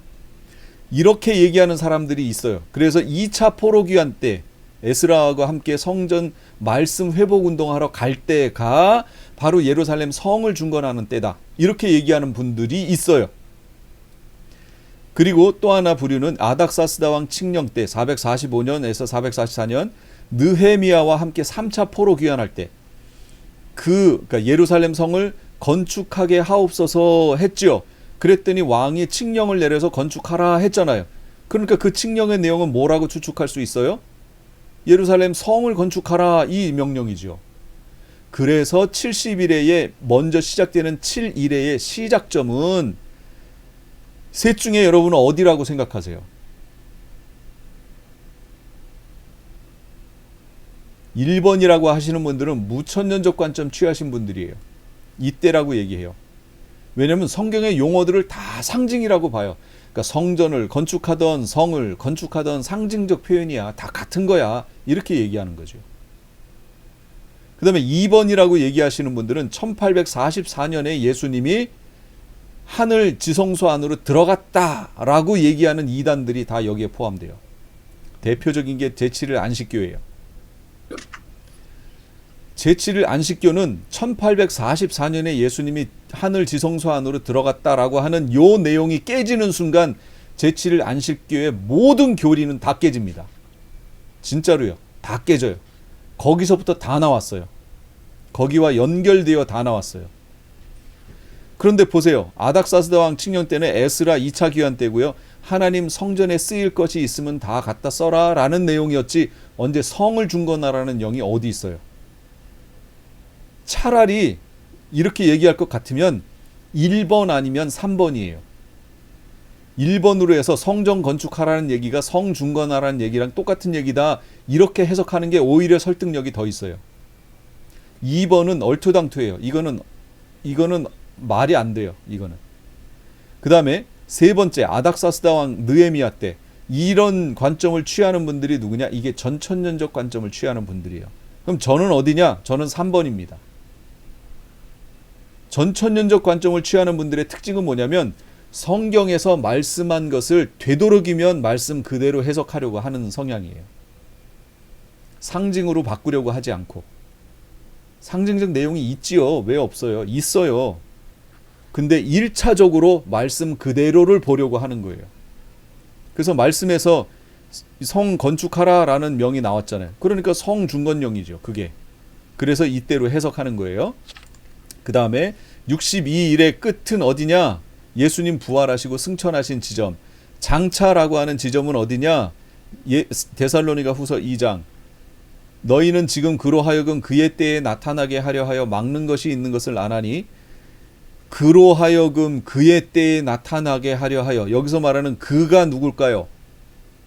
이렇게 얘기하는 사람들이 있어요. 그래서 2차 포로 귀환 때 에스라와 함께 성전 말씀 회복 운동하러 갈 때가 바로 예루살렘 성을 중건하는 때다. 이렇게 얘기하는 분들이 있어요. 그리고 또 하나 부류는 아닥사스다 왕 칙령 때 445년에서 444년 느헤미야와 함께 3차 포로 귀환할 때 그러니까 예루살렘 성을 건축하게 하옵소서 했죠. 그랬더니 왕이 칙령을 내려서 건축하라 했잖아요. 그러니까 그 칙령의 내용은 뭐라고 추측할 수 있어요? 예루살렘 성을 건축하라, 이 명령이죠. 그래서 70일에 먼저 시작되는 7일의 시작점은 셋 중에 여러분은 어디라고 생각하세요? 1번이라고 하시는 분들은 무천년적 관점 취하신 분들이에요. 이때라고 얘기해요. 왜냐하면 성경의 용어들을 다 상징이라고 봐요. 그러니까 성전을 건축하던 성을 건축하던 상징적 표현이야. 다 같은 거야. 이렇게 얘기하는 거죠. 그 다음에 2번이라고 얘기하시는 분들은 1844년에 예수님이 하늘 지성소 안으로 들어갔다라고 얘기하는 이단들이 다 여기에 포함돼요. 대표적인 게 제7일 안식교예요. 제7일 안식교는 1844년에 예수님이 하늘 지성소 안으로 들어갔다라고 하는 요 내용이 깨지는 순간 제7일 안식교의 모든 교리는 다 깨집니다. 진짜로요. 다 깨져요. 거기서부터 다 나왔어요. 거기와 연결되어 다 나왔어요. 그런데 보세요. 아닥사스다 왕 칙령 때는 에스라 2차 기환 때고요. 하나님 성전에 쓰일 것이 있으면 다 갖다 써라 라는 내용이었지 언제 성을 중건하라는 영이 어디 있어요. 차라리 이렇게 얘기할 것 같으면 1번 아니면 3번이에요. 1번으로 해서 성전 건축하라는 얘기가 성 중건하라는 얘기랑 똑같은 얘기다 이렇게 해석하는 게 오히려 설득력이 더 있어요. 2번은 얼토당토예요. 이거는 말이 안 돼요. 이거는. 그 다음에 세 번째 아닥사스다 왕 느헤미야 때 이런 관점을 취하는 분들이 누구냐? 이게 전천년적 관점을 취하는 분들이에요. 그럼 저는 어디냐? 저는 3번입니다. 전천년적 관점을 취하는 분들의 특징은 뭐냐면 성경에서 말씀한 것을 되도록이면 말씀 그대로 해석하려고 하는 성향이에요. 상징으로 바꾸려고 하지 않고. 상징적 내용이 있지요. 왜 없어요? 있어요. 근데 1차적으로 말씀 그대로를 보려고 하는 거예요. 그래서 말씀에서 성 건축하라라는 명이 나왔잖아요. 그러니까 성 중건령이죠. 그게. 그래서 이때로 해석하는 거예요. 그 다음에 62일의 끝은 어디냐? 예수님 부활하시고 승천하신 지점. 장차라고 하는 지점은 어디냐? 데살로니가 후서 2장. 너희는 지금 그로 하여금 그의 때에 나타나게 하려 하여 막는 것이 있는 것을 아나니 그로 하여금 그의 때에 나타나게 하려 하여. 여기서 말하는 그가 누굴까요?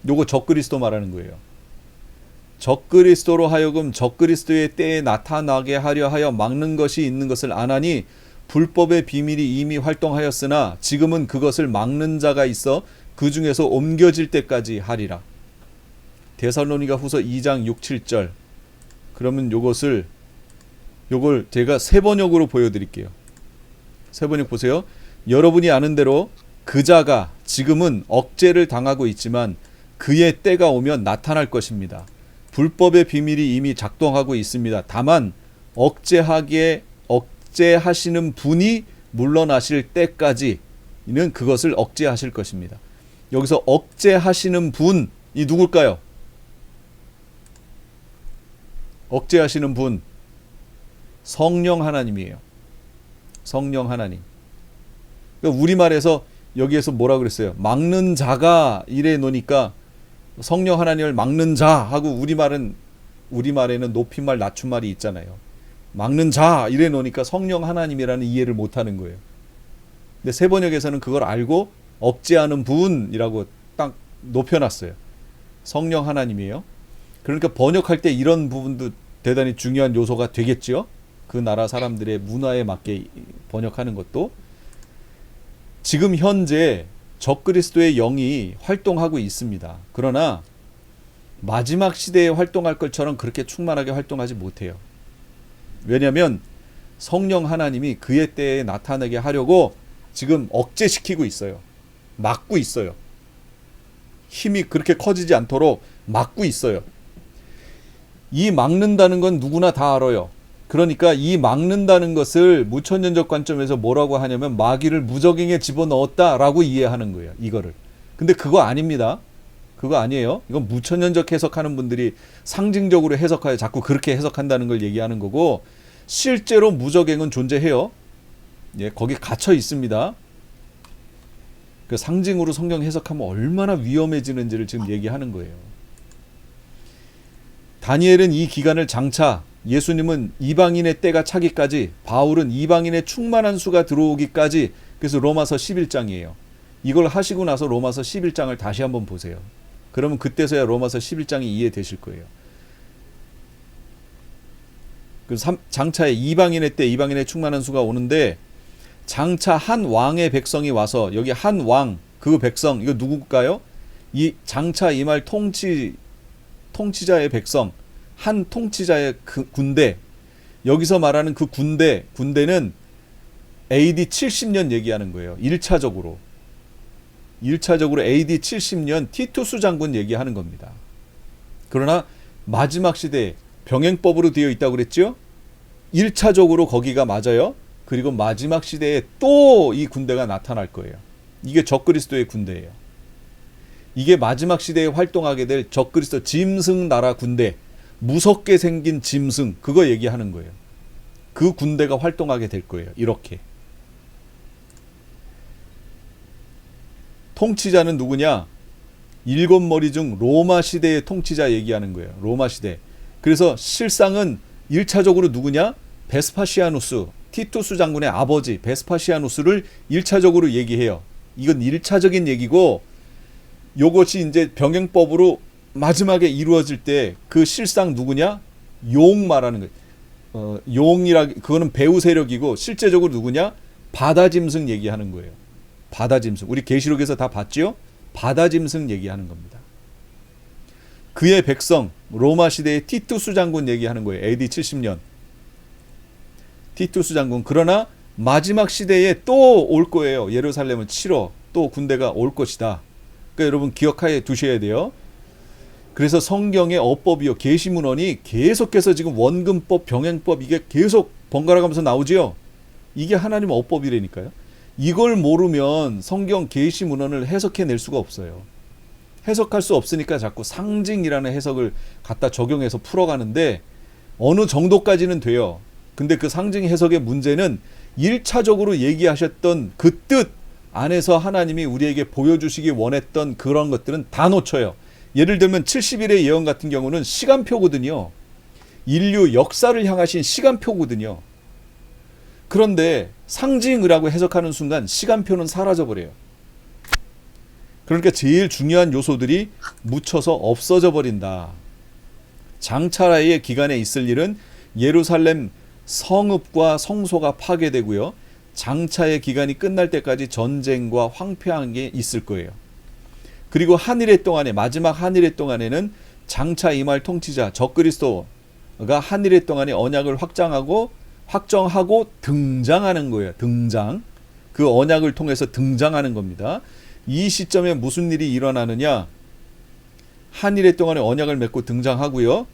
요거 적그리스도 말하는 거예요. 적그리스도로 하여금 적그리스도의 때에 나타나게 하려 하여 막는 것이 있는 것을 아나니 불법의 비밀이 이미 활동하였으나 지금은 그것을 막는 자가 있어 그 중에서 옮겨질 때까지 하리라. 데살로니가 후서 2장 6, 7절. 그러면 요걸 제가 세 번역으로 보여드릴게요. 세 번역 보세요. 여러분이 아는 대로 그 자가 지금은 억제를 당하고 있지만 그의 때가 오면 나타날 것입니다. 불법의 비밀이 이미 작동하고 있습니다. 다만 억제하시는 분이 물러나실 때까지는 그것을 억제하실 것입니다. 여기서 억제하시는 분이 누굴까요? 억제하시는 분 성령 하나님이에요. 성령 하나님. 그러니까 우리말에서 여기에서 뭐라 그랬어요? 막는 자가 이래 놓으니까 성령 하나님을 막는 자 하고 우리말에는 높임말 낮춤말이 있잖아요. 막는 자 이래 놓으니까 성령 하나님이라는 이해를 못하는 거예요. 근데 세 번역에서는 그걸 알고 억제하는 분이라고 딱 높여놨어요. 성령 하나님이에요. 그러니까 번역할 때 이런 부분도 대단히 중요한 요소가 되겠죠. 그 나라 사람들의 문화에 맞게 번역하는 것도. 지금 현재 적그리스도의 영이 활동하고 있습니다. 그러나 마지막 시대에 활동할 것처럼 그렇게 충만하게 활동하지 못해요. 왜냐하면 성령 하나님이 그의 때에 나타나게 하려고 지금 억제시키고 있어요. 막고 있어요. 힘이 그렇게 커지지 않도록 막고 있어요. 이 막는다는 건 누구나 다 알아요. 그러니까 이 막는다는 것을 무천년적 관점에서 뭐라고 하냐면 마귀를 무적행에 집어넣었다라고 이해하는 거예요. 이거를. 근데 그거 아닙니다. 그거 아니에요. 이건 무천년적 해석하는 분들이 상징적으로 해석하여 자꾸 그렇게 해석한다는 걸 얘기하는 거고, 실제로 무적행은 존재해요. 예, 거기 갇혀 있습니다. 그 상징으로 성경 해석하면 얼마나 위험해지는지를 지금 얘기하는 거예요. 다니엘은 이 기간을 장차, 예수님은 이방인의 때가 차기까지, 바울은 이방인의 충만한 수가 들어오기까지, 그래서 로마서 11장이에요. 이걸 하시고 나서 로마서 11장을 다시 한번 보세요. 그러면 그때서야 로마서 11장이 이해되실 거예요. 그 장차에 이방인의 때, 이방인의 충만한 수가 오는데, 장차 한 왕의 백성이 와서, 여기 한 왕, 그 백성, 이거 누굴까요? 이 장차 이 말 통치자의 백성, 한 통치자의 그 군대, 여기서 말하는 그 군대는 AD 70년 얘기하는 거예요. 1차적으로 AD 70년 티투스 장군 얘기하는 겁니다. 그러나 마지막 시대에 병행법으로 되어 있다고 그랬죠? 1차적으로 거기가 맞아요. 그리고 마지막 시대에 또 이 군대가 나타날 거예요. 이게 적그리스도의 군대예요. 이게 마지막 시대에 활동하게 될 적그리스도 짐승 나라 군대, 무섭게 생긴 짐승, 그거 얘기하는 거예요. 그 군대가 활동하게 될 거예요. 이렇게. 통치자는 누구냐? 7머리 중 로마 시대의 통치자 얘기하는 거예요. 로마 시대. 그래서 실상은 1차적으로 누구냐? 베스파시아누스, 티투스 장군의 아버지 베스파시아누스를 1차적으로 얘기해요. 이건 1차적인 얘기고, 요것이 이제 병행법으로 마지막에 이루어질 때 그 실상 누구냐? 용 말하는 거예요. 그거는 배후 세력이고, 실제적으로 누구냐? 바다짐승 얘기하는 거예요. 바다짐승. 우리 계시록에서 다 봤죠? 바다짐승 얘기하는 겁니다. 그의 백성, 로마 시대의 티투스 장군 얘기하는 거예요. AD 70년. 티투스 장군. 그러나 마지막 시대에 또 올 거예요. 예루살렘을 치러 또 군대가 올 것이다. 그러니까 여러분 기억하에 두셔야 돼요. 그래서 성경의 어법이요, 계시문헌이 계속해서 지금 원근법, 병행법 이게 계속 번갈아 가면서 나오지요. 이게 하나님 어법이라니까요. 이걸 모르면 성경 계시문헌을 해석해낼 수가 없어요. 해석할 수 없으니까 자꾸 상징이라는 해석을 갖다 적용해서 풀어가는데 어느 정도까지는 돼요. 근데 그 상징 해석의 문제는 1차적으로 얘기하셨던 그 뜻 안에서 하나님이 우리에게 보여주시기 원했던 그런 것들은 다 놓쳐요. 예를 들면 70일의 예언 같은 경우는 시간표거든요. 인류 역사를 향하신 시간표거든요. 그런데 상징이라고 해석하는 순간 시간표는 사라져버려요. 그러니까 제일 중요한 요소들이 묻혀서 없어져 버린다. 장차라의 기간에 있을 일은 예루살렘 성읍과 성소가 파괴되고요. 장차의 기간이 끝날 때까지 전쟁과 황폐한 게 있을 거예요. 그리고 한일의 동안에, 마지막 한일의 동안에는 장차 임할 통치자 적그리스도가 한일의 동안에 언약을 확정하고 등장하는 거예요. 등장. 그 언약을 통해서 등장하는 겁니다. 이 시점에 무슨 일이 일어나느냐? 한일의 동안에 언약을 맺고 등장하고요.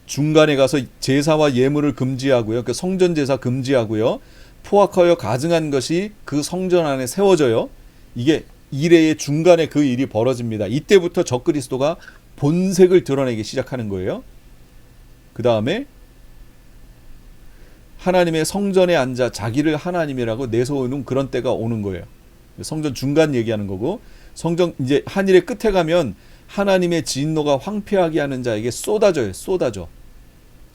중간에 가서 제사와 예물을 금지하고요. 그 성전 제사 금지하고요. 포악하여 가증한 것이 그 성전 안에 세워져요. 이게 이래의 중간에 그 일이 벌어집니다. 이때부터 적그리스도가 본색을 드러내기 시작하는 거예요. 그 다음에 하나님의 성전에 앉아 자기를 하나님이라고 내세우는 그런 때가 오는 거예요. 성전 중간 얘기하는 거고, 성전 이제 한일의 끝에 가면 하나님의 진노가 황폐하게 하는 자에게 쏟아져요.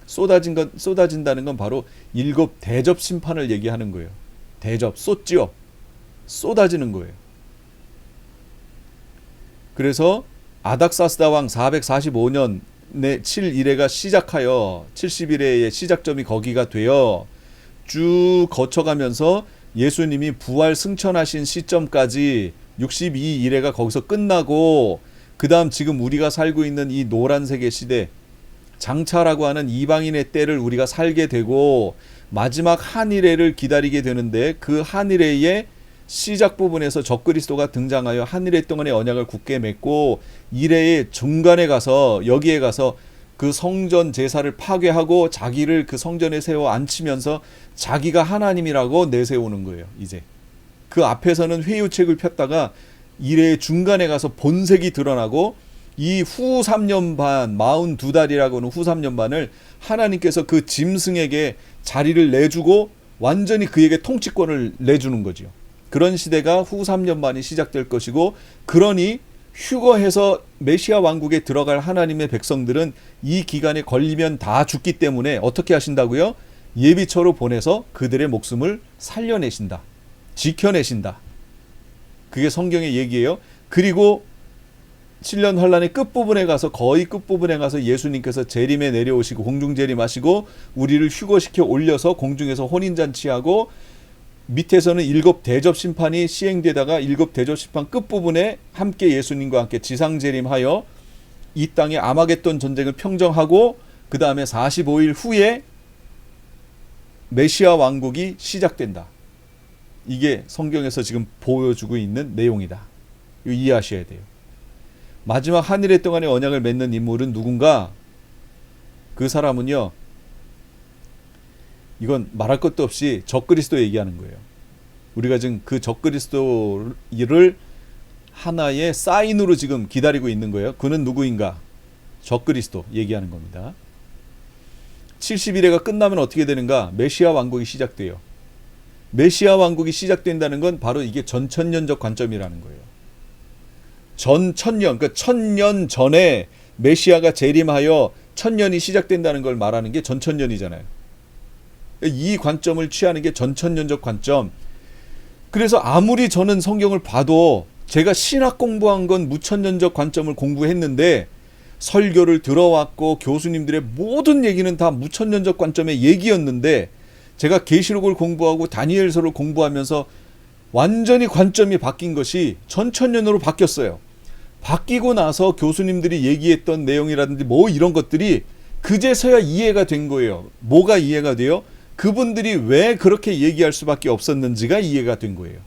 쏟아진다는 건 바로 7 대접 심판을 얘기하는 거예요. 대접, 쏟지요. 쏟아지는 거예요. 그래서 아닥사스다 왕 445년에 7일회가 시작하여 70일회의 시작점이 거기가 되어 쭉 거쳐가면서 예수님이 부활 승천하신 시점까지 62일회가 거기서 끝나고, 그 다음 지금 우리가 살고 있는 이 노란색의 시대, 장차라고 하는 이방인의 때를 우리가 살게 되고, 마지막 한일회를 기다리게 되는데, 그 한일회의 시작 부분에서 적그리스도가 등장하여 한일회 동안의 언약을 굳게 맺고, 일회의 중간에 가서, 여기에 가서 그 성전 제사를 파괴하고 자기를 그 성전에 세워 앉히면서 자기가 하나님이라고 내세우는 거예요. 이제 그 앞에서는 회유책을 폈다가 일회의 중간에 가서 본색이 드러나고, 이 후 3년 반, 42달이라고 하는 후 3년 반을 하나님께서 그 짐승에게 자리를 내주고 완전히 그에게 통치권을 내주는 거죠. 그런 시대가 후 3년 반이 시작될 것이고, 그러니 휴거해서 메시아 왕국에 들어갈 하나님의 백성들은 이 기간에 걸리면 다 죽기 때문에 어떻게 하신다고요? 예비처로 보내서 그들의 목숨을 살려내신다. 지켜내신다. 그게 성경의 얘기예요. 그리고 7년 환란의 끝부분에 가서, 거의 끝부분에 가서 예수님께서 재림에 내려오시고 공중재림하시고 우리를 휴거시켜 올려서 공중에서 혼인잔치하고, 밑에서는 7 대접 심판이 시행되다가 7 대접 심판 끝부분에 함께 예수님과 함께 지상재림하여 이 땅의 아마겟돈 전쟁을 평정하고, 그 다음에 45일 후에 메시아 왕국이 시작된다. 이게 성경에서 지금 보여주고 있는 내용이다. 이거 이해하셔야 돼요. 마지막 한일의 동안의 언약을 맺는 인물은 누군가? 그 사람은요, 이건 말할 것도 없이 적그리스도 얘기하는 거예요. 우리가 지금 그 적그리스도를 하나의 사인으로 지금 기다리고 있는 거예요. 그는 누구인가? 적그리스도 얘기하는 겁니다. 70일회가 끝나면 어떻게 되는가? 메시아 왕국이 시작돼요. 메시아 왕국이 시작된다는 건 바로 이게 전천년적 관점이라는 거예요. 전천년, 그러니까 1000년 전에 메시아가 재림하여 1000년이 시작된다는 걸 말하는 게 전천년이잖아요. 이 관점을 취하는 게 전천년적 관점. 그래서 아무리 저는 성경을 봐도 제가 신학 공부한 건 무천년적 관점을 공부했는데 설교를 들어왔고 교수님들의 모든 얘기는 다 무천년적 관점의 얘기였는데 제가 계시록을 공부하고 다니엘서를 공부하면서 완전히 관점이 바뀐 것이 전천년으로 바뀌었어요. 바뀌고 나서 교수님들이 얘기했던 내용이라든지 뭐 이런 것들이 그제서야 이해가 된 거예요. 뭐가 이해가 돼요? 그분들이 왜 그렇게 얘기할 수밖에 없었는지가 이해가 된 거예요.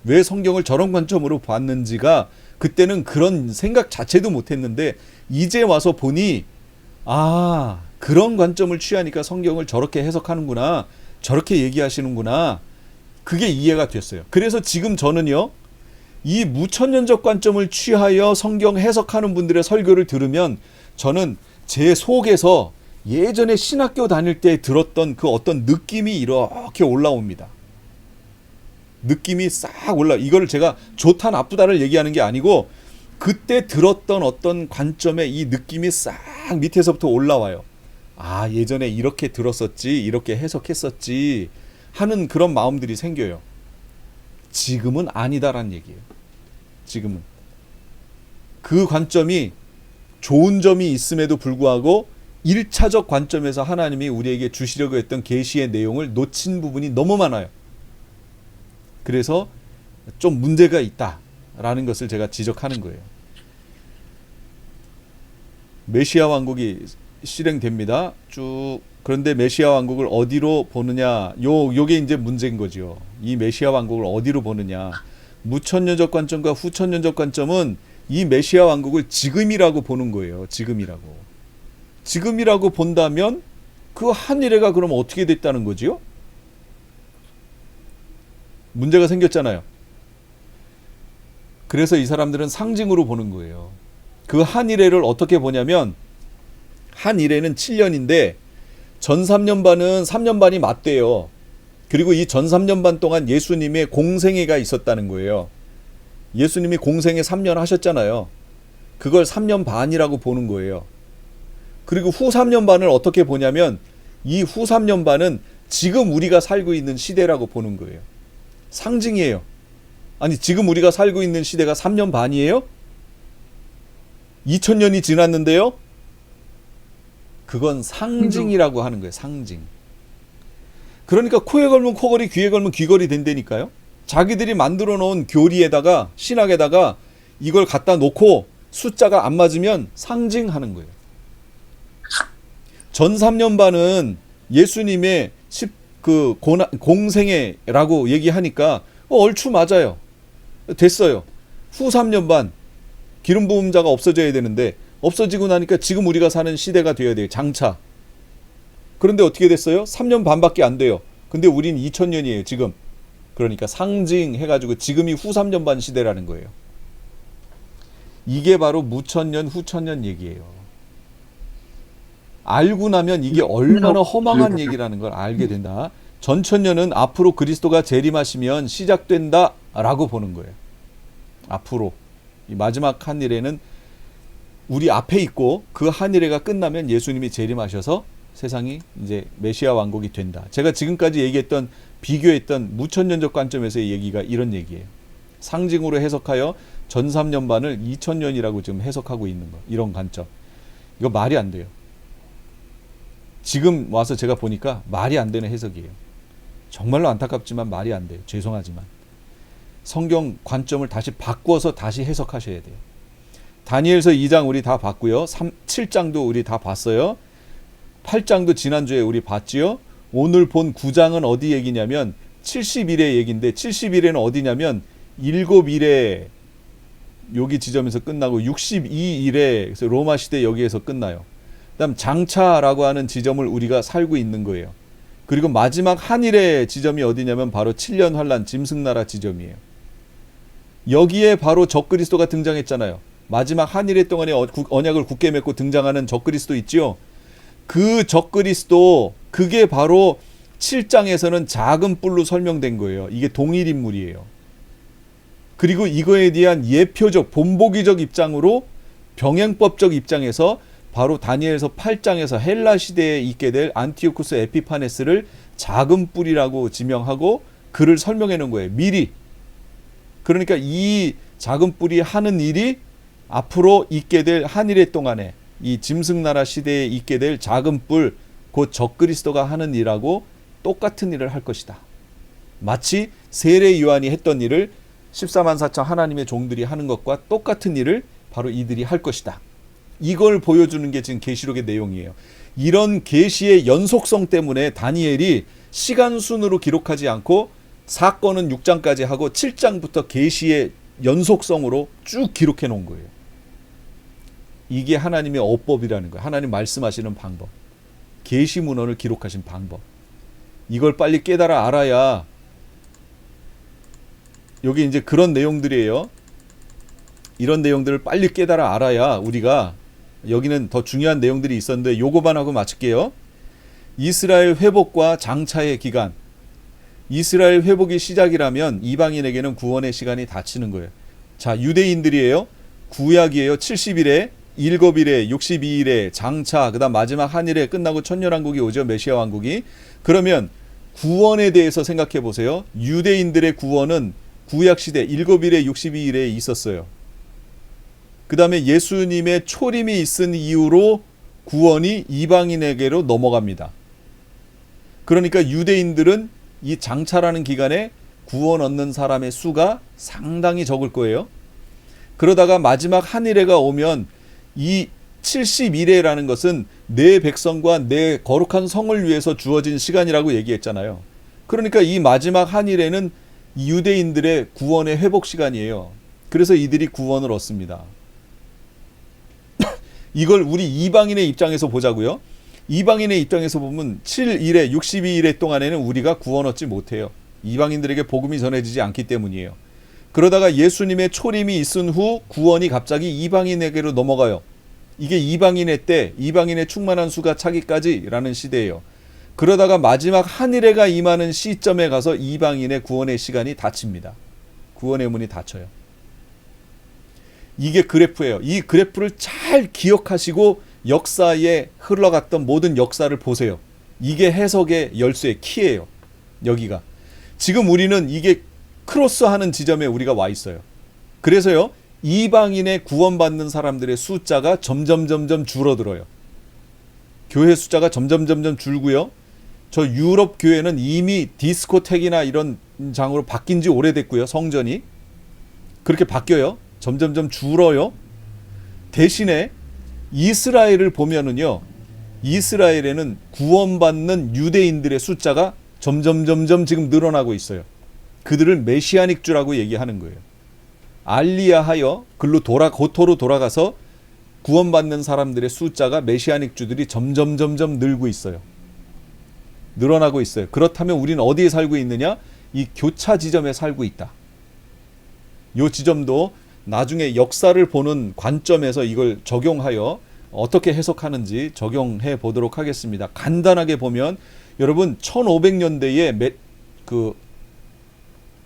왜 성경을 저런 관점으로 봤는지가 그때는 그런 생각 자체도 못했는데 이제 와서 보니 그런 관점을 취하니까 성경을 저렇게 해석하는구나, 저렇게 얘기하시는구나, 그게 이해가 됐어요. 그래서 지금 저는요, 이 무천년적 관점을 취하여 성경 해석하는 분들의 설교를 들으면 저는 제 속에서 예전에 신학교 다닐 때 들었던 그 어떤 느낌이 이렇게 올라옵니다. 느낌이 싹 올라. 이거를 제가 좋다 나쁘다를 얘기하는 게 아니고 그때 들었던 어떤 관점의 이 느낌이 싹 밑에서부터 올라와요. 예전에 이렇게 들었었지, 이렇게 해석했었지 하는 그런 마음들이 생겨요. 지금은 아니다라는 얘기예요. 지금은 그 관점이 좋은 점이 있음에도 불구하고 1차적 관점에서 하나님이 우리에게 주시려고 했던 계시의 내용을 놓친 부분이 너무 많아요. 그래서 좀 문제가 있다라는 것을 제가 지적하는 거예요. 메시아 왕국이 실행됩니다. 쭉. 그런데 메시아 왕국을 어디로 보느냐? 요게 이제 문제인 거죠. 이 메시아 왕국을 어디로 보느냐? 무천년적 관점과 후천년적 관점은 이 메시아 왕국을 지금이라고 보는 거예요. 지금이라고 본다면 그 한일회가 그럼 어떻게 됐다는 거지요? 문제가 생겼잖아요. 그래서 이 사람들은 상징으로 보는 거예요. 그 한일회를 어떻게 보냐면 한일회는 7년인데 전 3년 반은 3년 반이 맞대요. 그리고 이 전 3년 반 동안 예수님의 공생애가 있었다는 거예요. 예수님이 공생애 3년 하셨잖아요. 그걸 3년 반이라고 보는 거예요. 그리고 후 3년 반을 어떻게 보냐면 이 후 3년 반은 지금 우리가 살고 있는 시대라고 보는 거예요. 상징이에요. 아니 지금 우리가 살고 있는 시대가 3년 반이에요? 2000년이 지났는데요? 그건 상징이라고 하는 거예요. 상징. 그러니까 코에 걸면 코걸이, 귀에 걸면 귀걸이 된다니까요. 자기들이 만들어 놓은 교리에다가 신학에다가 이걸 갖다 놓고 숫자가 안 맞으면 상징하는 거예요. 전 3년 반은 예수님의 공생애라고 얘기하니까 얼추 맞아요. 됐어요. 후 3년 반 기름 부음 자가 없어져야 되는데 없어지고 나니까 지금 우리가 사는 시대가 되어야 돼요. 장차. 그런데 어떻게 됐어요? 3년 반밖에 안 돼요. 근데 우린 2000년이에요. 지금. 그러니까 상징해가지고 지금이 후 3년 반 시대라는 거예요. 이게 바로 무천년 후천년 얘기예요. 알고 나면 이게 얼마나 허망한 얘기라는 걸 알게 된다. 전천년은 앞으로 그리스도가 재림하시면 시작된다라고 보는 거예요. 앞으로 이 마지막 한일회는 우리 앞에 있고 그 한일회가 끝나면 예수님이 재림하셔서 세상이 이제 메시아 왕국이 된다. 제가 지금까지 얘기했던 비교했던 무천년적 관점에서의 얘기가 이런 얘기예요. 상징으로 해석하여 전 3년 반을 2000년이라고 지금 해석하고 있는 거. 이런 관점. 이거 말이 안 돼요. 지금 와서 제가 보니까 말이 안 되는 해석이에요. 정말로 안타깝지만 말이 안 돼요. 죄송하지만. 성경 관점을 다시 바꿔서 다시 해석하셔야 돼요. 다니엘서 2장 우리 다 봤고요. 7장도 우리 다 봤어요. 8장도 지난주에 우리 봤지요. 오늘 본 9장은 어디 얘기냐면 70일의 얘기인데 70일에는 어디냐면 7일에 여기 지점에서 끝나고 62일에 그래서 로마 시대 여기에서 끝나요. 그다음 장차라고 하는 지점을 우리가 살고 있는 거예요. 그리고 마지막 한일의 지점이 어디냐면 바로 7년 환란 짐승나라 지점이에요. 여기에 바로 적그리스도가 등장했잖아요. 마지막 한일의 동안에 언약을 굳게 맺고 등장하는 적그리스도 있지요. 그 적그리스도 그게 바로 7장에서는 작은 뿔로 설명된 거예요. 이게 동일 인물이에요. 그리고 이거에 대한 예표적 본보기적 입장으로 병행법적 입장에서 바로 다니엘서 8장에서 헬라 시대에 있게 될 안티오쿠스 에피파네스를 작은 뿔이라고 지명하고 그를 설명해 놓은 거예요. 미리. 그러니까 이 작은 뿔이 하는 일이 앞으로 있게 될 한일의 동안에 이 짐승나라 시대에 있게 될 작은 뿔 곧 적그리스도가 하는 일하고 똑같은 일을 할 것이다. 마치 세례 요한이 했던 일을 14만 4천 하나님의 종들이 하는 것과 똑같은 일을 바로 이들이 할 것이다. 이걸 보여주는 게 지금 계시록의 내용이에요. 이런 계시의 연속성 때문에 다니엘이 시간 순으로 기록하지 않고 사건은 6장까지 하고 7장부터 계시의 연속성으로 쭉 기록해 놓은 거예요. 이게 하나님의 어법이라는 거예요. 하나님 말씀하시는 방법. 계시 문헌을 기록하신 방법. 이걸 빨리 깨달아 알아야 여기 이제 그런 내용들이에요. 이런 내용들을 빨리 깨달아 알아야 우리가 여기는 더 중요한 내용들이 있었는데 요거만 하고 마칠게요. 이스라엘 회복과 장차의 기간. 이스라엘 회복이 시작이라면 이방인에게는 구원의 시간이 닫히는 거예요. 자, 유대인들이에요. 구약이에요. 70일에 7일에 62일에 장차 그다음 마지막 한일에 끝나고 천년왕국이 오죠. 메시아 왕국이. 그러면 구원에 대해서 생각해 보세요. 유대인들의 구원은 구약시대 7일에 62일에 있었어요. 그 다음에 예수님의 초림이 있은 이후로 구원이 이방인에게로 넘어갑니다. 그러니까 유대인들은 이 장차라는 기간에 구원 얻는 사람의 수가 상당히 적을 거예요. 그러다가 마지막 한일회가 오면 이 70일회라는 것은 내 백성과 내 거룩한 성을 위해서 주어진 시간이라고 얘기했잖아요. 그러니까 이 마지막 한일회는 유대인들의 구원의 회복 시간이에요. 그래서 이들이 구원을 얻습니다. 이걸 우리 이방인의 입장에서 보자고요. 이방인의 입장에서 보면 7일에 62일의 동안에는 우리가 구원 얻지 못해요. 이방인들에게 복음이 전해지지 않기 때문이에요. 그러다가 예수님의 초림이 있은 후 구원이 갑자기 이방인에게로 넘어가요. 이게 이방인의 때, 이방인의 충만한 수가 차기까지라는 시대예요. 그러다가 마지막 한일회가 임하는 시점에 가서 이방인의 구원의 시간이 닫힙니다. 구원의 문이 닫혀요. 이게 그래프예요. 이 그래프를 잘 기억하시고 역사에 흘러갔던 모든 역사를 보세요. 이게 해석의 열쇠의 키예요. 여기가. 지금 우리는 이게 크로스하는 지점에 우리가 와 있어요. 그래서요. 이방인의 구원받는 사람들의 숫자가 점점 줄어들어요. 교회 숫자가 점점 줄고요. 저 유럽 교회는 이미 디스코텍이나 이런 장으로 바뀐 지 오래됐고요. 성전이. 그렇게 바뀌어요. 점점 줄어요. 대신에 이스라엘을 보면은요. 이스라엘에는 구원받는 유대인들의 숫자가 점점 지금 늘어나고 있어요. 그들을 메시아닉주라고 얘기하는 거예요. 알리야하여 고토로 돌아가서 구원받는 사람들의 숫자가 메시아닉주들이 점점 늘고 있어요. 늘어나고 있어요. 그렇다면 우리는 어디에 살고 있느냐? 이 교차 지점에 살고 있다. 이 지점도 나중에 역사를 보는 관점에서 이걸 적용하여 어떻게 해석하는지 적용해 보도록 하겠습니다. 간단하게 보면 여러분 1500년대에 그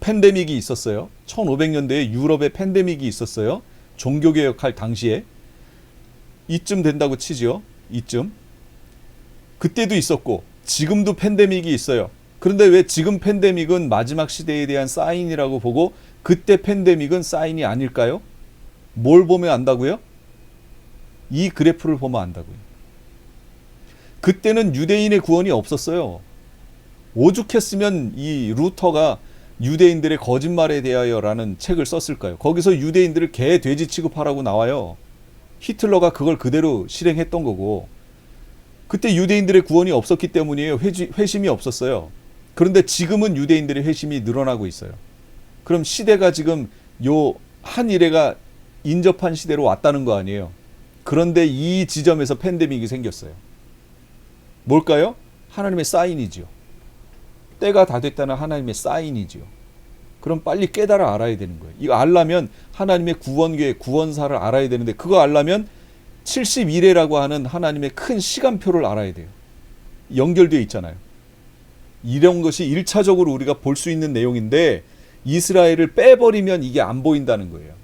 팬데믹이 있었어요. 1500년대에 유럽에 팬데믹이 있었어요. 종교개혁할 당시에. 이쯤 된다고 치죠. 이쯤. 그때도 있었고 지금도 팬데믹이 있어요. 그런데 왜 지금 팬데믹은 마지막 시대에 대한 사인이라고 보고 그때 팬데믹은 사인이 아닐까요? 뭘 보면 안다고요? 이 그래프를 보면 안다고요. 그때는 유대인의 구원이 없었어요. 오죽했으면 이 루터가 유대인들의 거짓말에 대하여라는 책을 썼을까요? 거기서 유대인들을 개, 돼지 취급하라고 나와요. 히틀러가 그걸 그대로 실행했던 거고 그때 유대인들의 구원이 없었기 때문이에요. 회심이 없었어요. 그런데 지금은 유대인들의 회심이 늘어나고 있어요. 그럼 시대가 지금 요 한 이래가 인접한 시대로 왔다는 거 아니에요. 그런데 이 지점에서 팬데믹이 생겼어요. 뭘까요? 하나님의 사인이지요. 때가 다 됐다는 하나님의 사인이지요. 그럼 빨리 깨달아 알아야 되는 거예요. 이거 알려면 하나님의 구원계획, 구원사를 알아야 되는데 그거 알려면 71회라고 하는 하나님의 큰 시간표를 알아야 돼요. 연결되어 있잖아요. 이런 것이 1차적으로 우리가 볼 수 있는 내용인데 이스라엘을 빼버리면 이게 안 보인다는 거예요.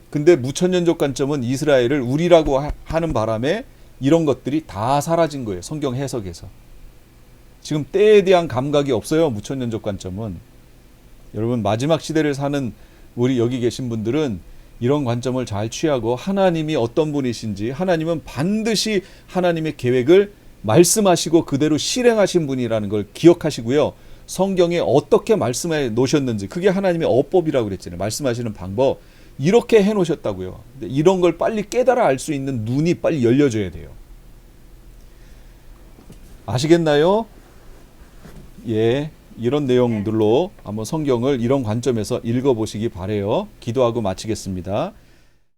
근데 무천년적 관점은 이스라엘을 우리라고 하는 바람에 이런 것들이 다 사라진 거예요. 성경 해석에서. 지금 때에 대한 감각이 없어요. 무천년적 관점은. 여러분 마지막 시대를 사는 우리 여기 계신 분들은 이런 관점을 잘 취하고 하나님이 어떤 분이신지, 하나님은 반드시 하나님의 계획을 말씀하시고 그대로 실행하신 분이라는 걸 기억하시고요. 성경에 어떻게 말씀해 놓으셨는지, 그게 하나님의 어법이라고 그랬잖아요. 말씀하시는 방법, 이렇게 해 놓으셨다고요. 이런 걸 빨리 깨달아 알 수 있는 눈이 빨리 열려져야 돼요. 아시겠나요? 예, 이런 내용들로 한번 성경을 이런 관점에서 읽어보시기 바래요. 기도하고 마치겠습니다.